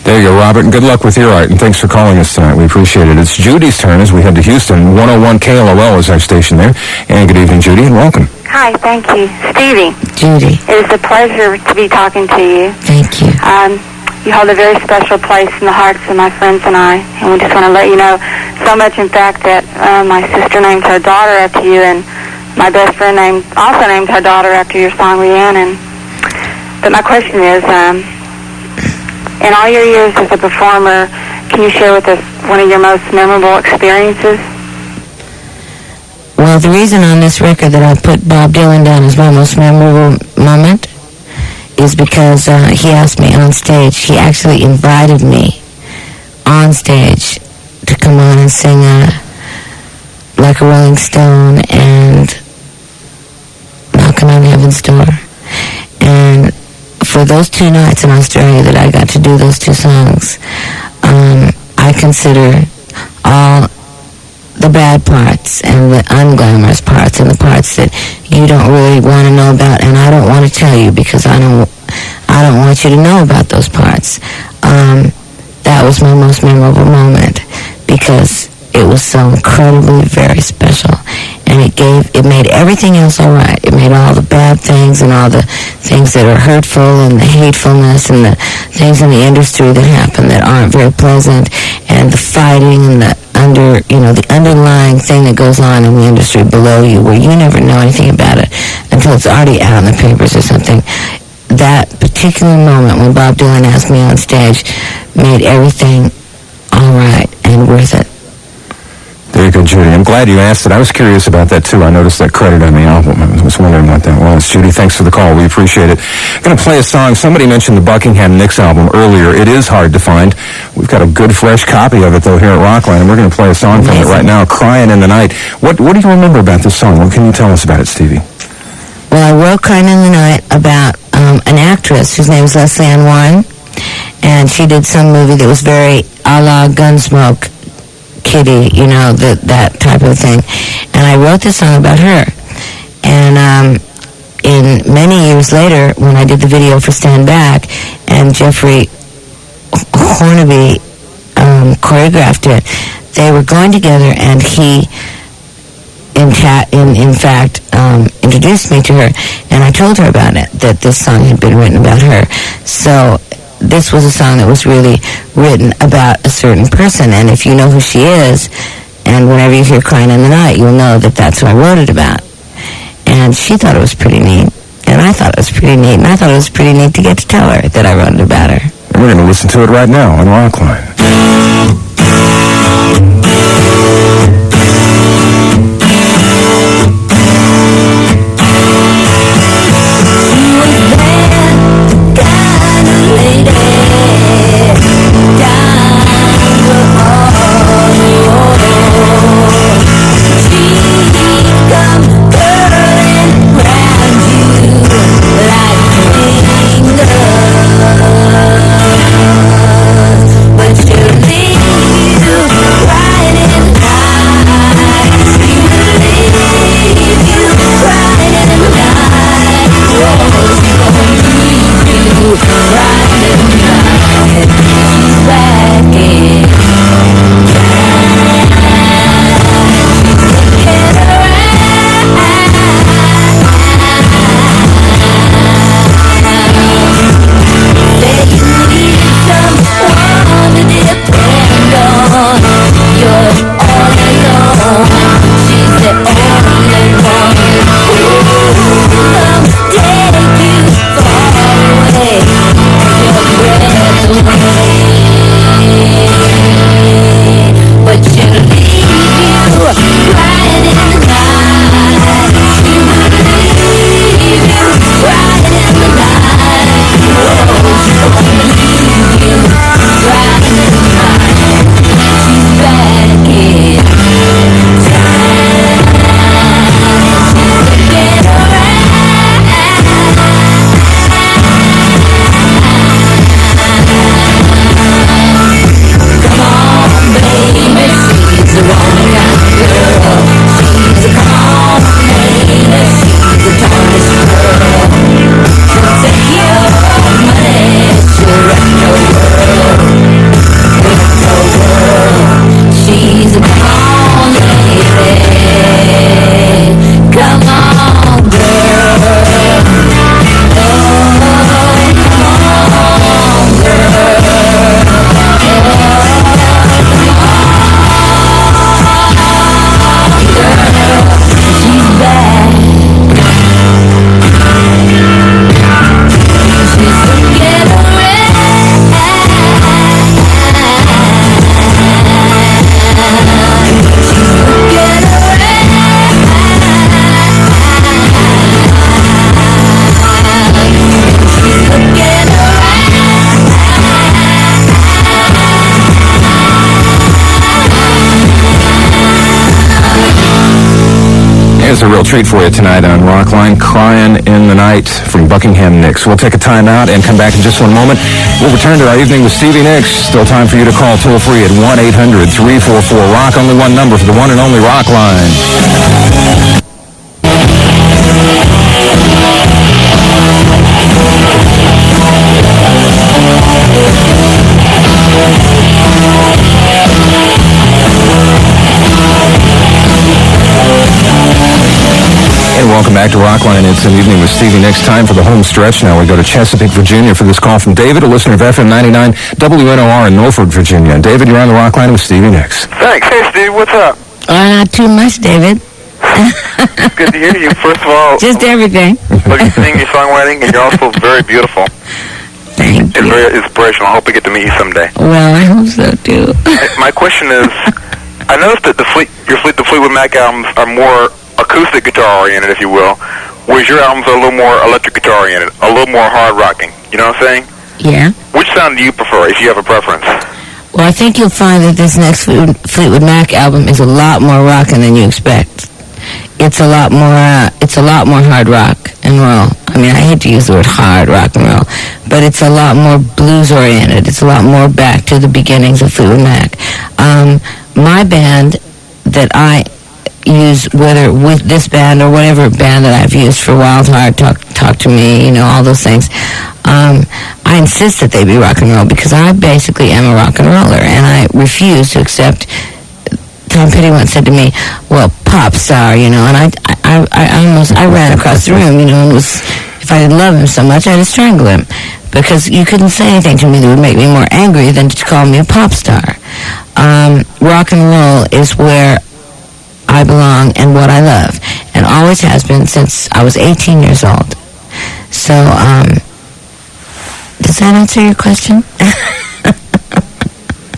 There you go, Robert, and good luck with your art, and thanks for calling us tonight. We appreciate it. It's Judy's turn as we head to Houston. 101 KLOL is our station there. And good evening, Judy, and welcome. Hi, thank you. Stevie. Judy. It is a pleasure to be talking to you. Thank you. You hold a very special place in the hearts of my friends and I, and we just want to let you know so much, in fact, that my sister named her daughter after you, and my best friend also named her daughter after your song, Rhiannon. But my question is, in all your years as a performer, can you share with us one of your most memorable experiences? Well, the reason on this record that I put Bob Dylan down as my most memorable moment is because he asked me on stage. He actually invited me on stage to come on and sing Like a Rolling Stone and Knocking on Heaven's Door. And for those 2 nights in Australia that I got to do those 2 songs, I consider all the bad parts and the unglamorous parts and the parts that you don't really want to know about, and I don't want to tell you because I don't want you to know about those parts. That was my most memorable moment, because it was so incredibly very special. And it made everything else all right. It made all the bad things and all the things that are hurtful and the hatefulness and the things in the industry that happen that aren't very pleasant, and the fighting and the underlying thing that goes on in the industry below you, where you never know anything about it until it's already out in the papers or something. That particular moment when Bob Dylan asked me on stage made everything all right and worth it. Very good, Judy. I'm glad you asked it. I was curious about that, too. I noticed that credit on the album. I was wondering what that was. Judy, thanks for the call. We appreciate it. I'm going to play a song. Somebody mentioned the Buckingham Nicks album earlier. It is hard to find. We've got a good, fresh copy of it, though, here at Rockline, and we're going to play a song from it right now, Crying in the Night. What do you remember about this song? What can you tell us about it, Stevie? Well, I wrote Crying in the Night about an actress whose name is Leslie Ann Warren, and she did some movie that was very a la Gunsmoke, Kitty, that type of thing. And I wrote this song about her. And in many years later, when I did the video for Stand Back, and Jeffrey Hornaby choreographed it, they were going together, and he, in fact, introduced me to her, and I told her about it, that this song had been written about her. So this was a song that was really written about a certain person, and if you know who she is, and whenever you hear Crying in the Night, you'll know that that's who I wrote it about. And she thought it was pretty neat, and I thought it was pretty neat, and I thought it was pretty neat to get to tell her that I wrote it about her. And we're going to listen to it right now on Rockline. It's a real treat for you tonight on Rockline, Crying in the Night from Buckingham Nicks. We'll take a time out and come back in just one moment. We'll return to our evening with Stevie Nicks. Still time for you to call toll-free at 1-800-344-ROCK. Only one number for the one and only Rockline. back to Rockline. It's an evening with Stevie. Next time for the home stretch. Now we go to Chesapeake, Virginia for this call from David, a listener of FM 99 WNOR in Norfolk, Virginia. David, you're on the Rockline with Stevie Nicks. Thanks. Hey, Steve, what's up? Not too much, David. Good to hear you. First of all, Just everything. look at singing, your songwriting, and you're also very beautiful. Thank It's you. very inspirational. I hope we get to meet you someday. Well, I hope so, too. My question is, I noticed that the Fleetwood Mac albums are more acoustic guitar oriented, if you will, whereas your albums are a little more electric guitar oriented, a little more hard rocking. You know what I'm saying? Yeah. Which sound do you prefer, if you have a preference? Well, I think you'll find that this next Fleetwood Mac album is a lot more rockin' than you expect. It's a lot more hard rock and roll. I mean, I hate to use the word hard rock and roll, but it's a lot more blues oriented. It's a lot more back to the beginnings of Fleetwood Mac. My band that I use, whether with this band or whatever band that I've used for Wild Heart, Talk to Me, all those things, I insist that they be rock and roll because I basically am a rock and roller, and I refuse to accept. Tom Petty once said to me, well, pop star, and I ran across the room, and if I didn't love him so much, I'd strangle him, because you couldn't say anything to me that would make me more angry than to call me a pop star. Rock and roll is where I belong and what I love, and always has been since I was 18 years old. So, does that answer your question?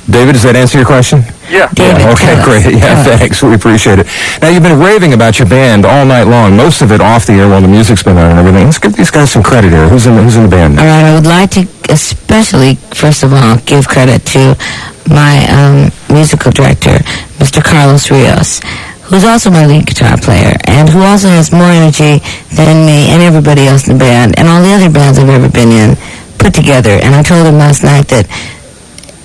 David, does that answer your question? Yeah. David, Okay, great. Yeah, thanks. We appreciate it. Now, you've been raving about your band all night long, most of it off the air while the music's been on and everything. Let's give these guys some credit here. Who's in the band? All right, I would like to especially, first of all, give credit to my musical director, Mr. Carlos Rios, who's also my lead guitar player, and who also has more energy than me and everybody else in the band, and all the other bands I've ever been in, put together. And I told him last night that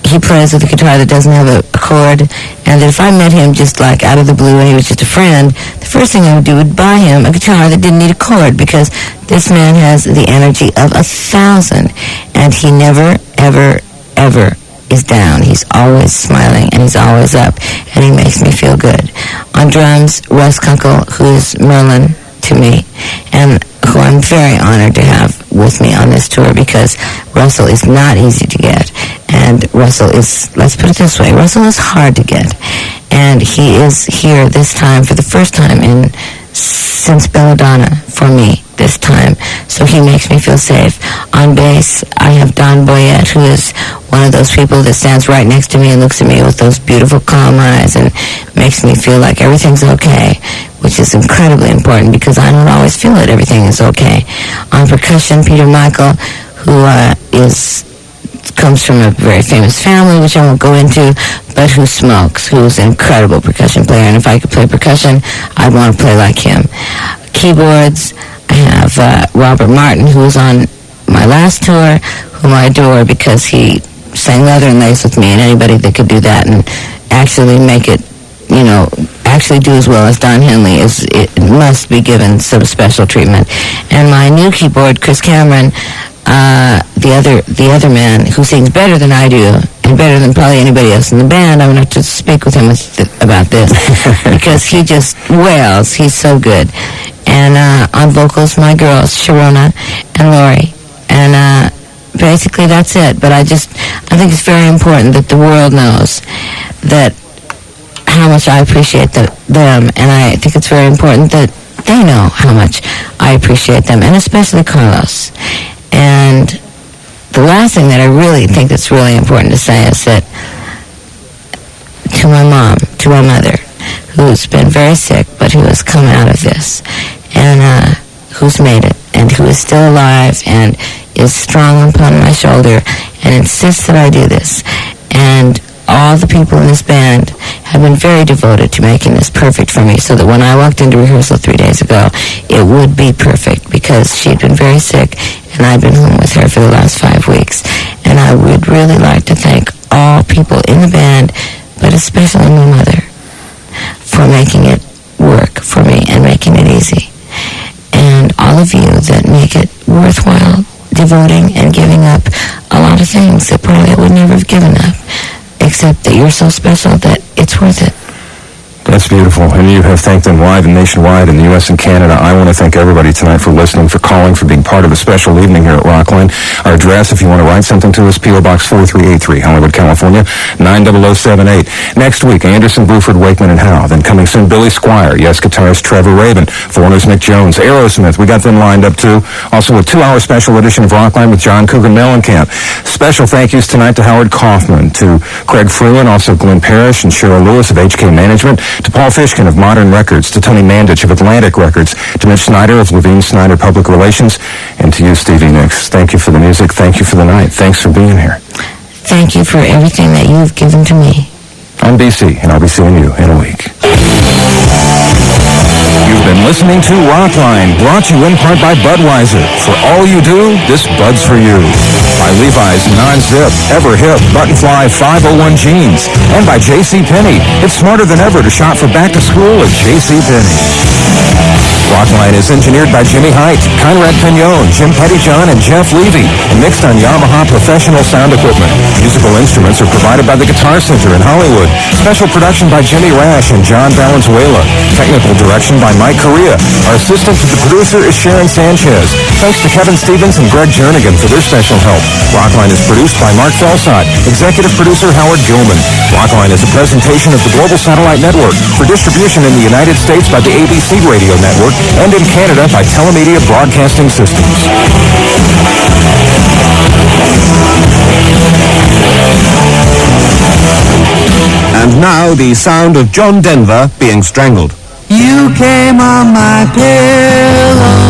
he plays with a guitar that doesn't have a chord, and that if I met him just like out of the blue and he was just a friend, the first thing I would do would buy him a guitar that didn't need a chord, because this man has the energy of 1,000, and he never, ever, ever is down. He's always smiling, and he's always up, and he makes me feel good. On drums, Russ Kunkel, who is Merlin to me, and who I'm very honored to have with me on this tour, because Russell is not easy to get, and Russell is, let's put it this way, Russell is hard to get, and he is here this time for the first time since Belladonna for me this time, so he makes me feel safe. On bass, I have Don Boyette, who is one of those people that stands right next to me and looks at me with those beautiful calm eyes and makes me feel like everything's okay, which is incredibly important because I don't always feel that everything is okay. On percussion, Peter Michael, who comes from a very famous family, which I won't go into, but who smokes, who's an incredible percussion player, and if I could play percussion, I'd want to play like him. Keyboards, I have Robert Martin, who was on my last tour, whom I adore because he sang Leather and Lace with me, and anybody that could do that and actually make it, actually do as well as Don Henley, it must be given some special treatment. And my new keyboard, Chris Cameron, the other man who sings better than I do and better than probably anybody else in the band. I'm going to have to speak with him about this because he just wails. He's so good. And on vocals, my girls, Sharona and Lori. And basically that's it. But I think it's very important that the world knows that how much I appreciate them, and I think it's very important that they know how much I appreciate them, and especially Carlos. And the last thing that I really think that's really important to say is that to my mom, to my mother, who's been very sick, but who has come out of this, and who's made it, and who is still alive, and is strong upon my shoulder, and insists that I do this. And all the people in this band have been very devoted to making this perfect for me, so that when I walked into rehearsal 3 days ago, it would be perfect, because she'd been very sick, and I'd been home with her for the last 5 weeks. And I would really like to thank all people in the band, but especially my mother, for making it work for me and making it easy. And all of you that make it worthwhile devoting and giving up a lot of things that probably I would never have given up, except that you're so special that it's worth it. That's beautiful. And you have thanked them live and nationwide in the U.S. and Canada. I want to thank everybody tonight for listening, for calling, for being part of a special evening here at Rockline. Our address, if you want to write something to us, P.O. Box 4383, Hollywood, California, 90078. Next week, Anderson, Bruford, Wakeman, and Howe. Then coming soon, Billy Squire. Yes, guitarist Trevor Rabin. Foreigners, Mick Jones. Aerosmith. We got them lined up, too. Also, a 2-hour special edition of Rockline with John Cougar Mellencamp. Special thank yous tonight to Howard Kaufman, to Craig Fruin, also Glenn Parrish and Cheryl Lewis of HK Management, to Paul Fishkin of Modern Records, to Tony Mandich of Atlantic Records, to Mitch Snyder of Levine Snyder Public Relations, and to you, Stevie Nicks. Thank you for the music. Thank you for the night. Thanks for being here. Thank you for everything that you've given to me. I'm BC, and I'll be seeing you in a week. You've been listening to Rockline, brought to you in part by Budweiser. For all you do, this Bud's for you. By Levi's Non-Zip, Ever Hip, Buttonfly 501 Jeans. And by JCPenney. It's smarter than ever to shop for back to school at JCPenney. Rockline is engineered by Jimmy Height, Conrad Pignon, Jim Pettyjohn, and Jeff Levy, and mixed on Yamaha professional sound equipment. Musical instruments are provided by the Guitar Center in Hollywood. Special production by Jimmy Rash and John Valenzuela. Technical direction by Mike Correa. Our assistant to the producer is Sharon Sanchez. Thanks to Kevin Stevens and Greg Jernigan for their special help. Rockline is produced by Mark Felsot, executive producer Howard Gilman. Rockline is a presentation of the Global Satellite Network for distribution in the United States by the ABC Radio Network and in Canada by Telemedia Broadcasting Systems. And now the sound of John Denver being strangled. You came on my pillow.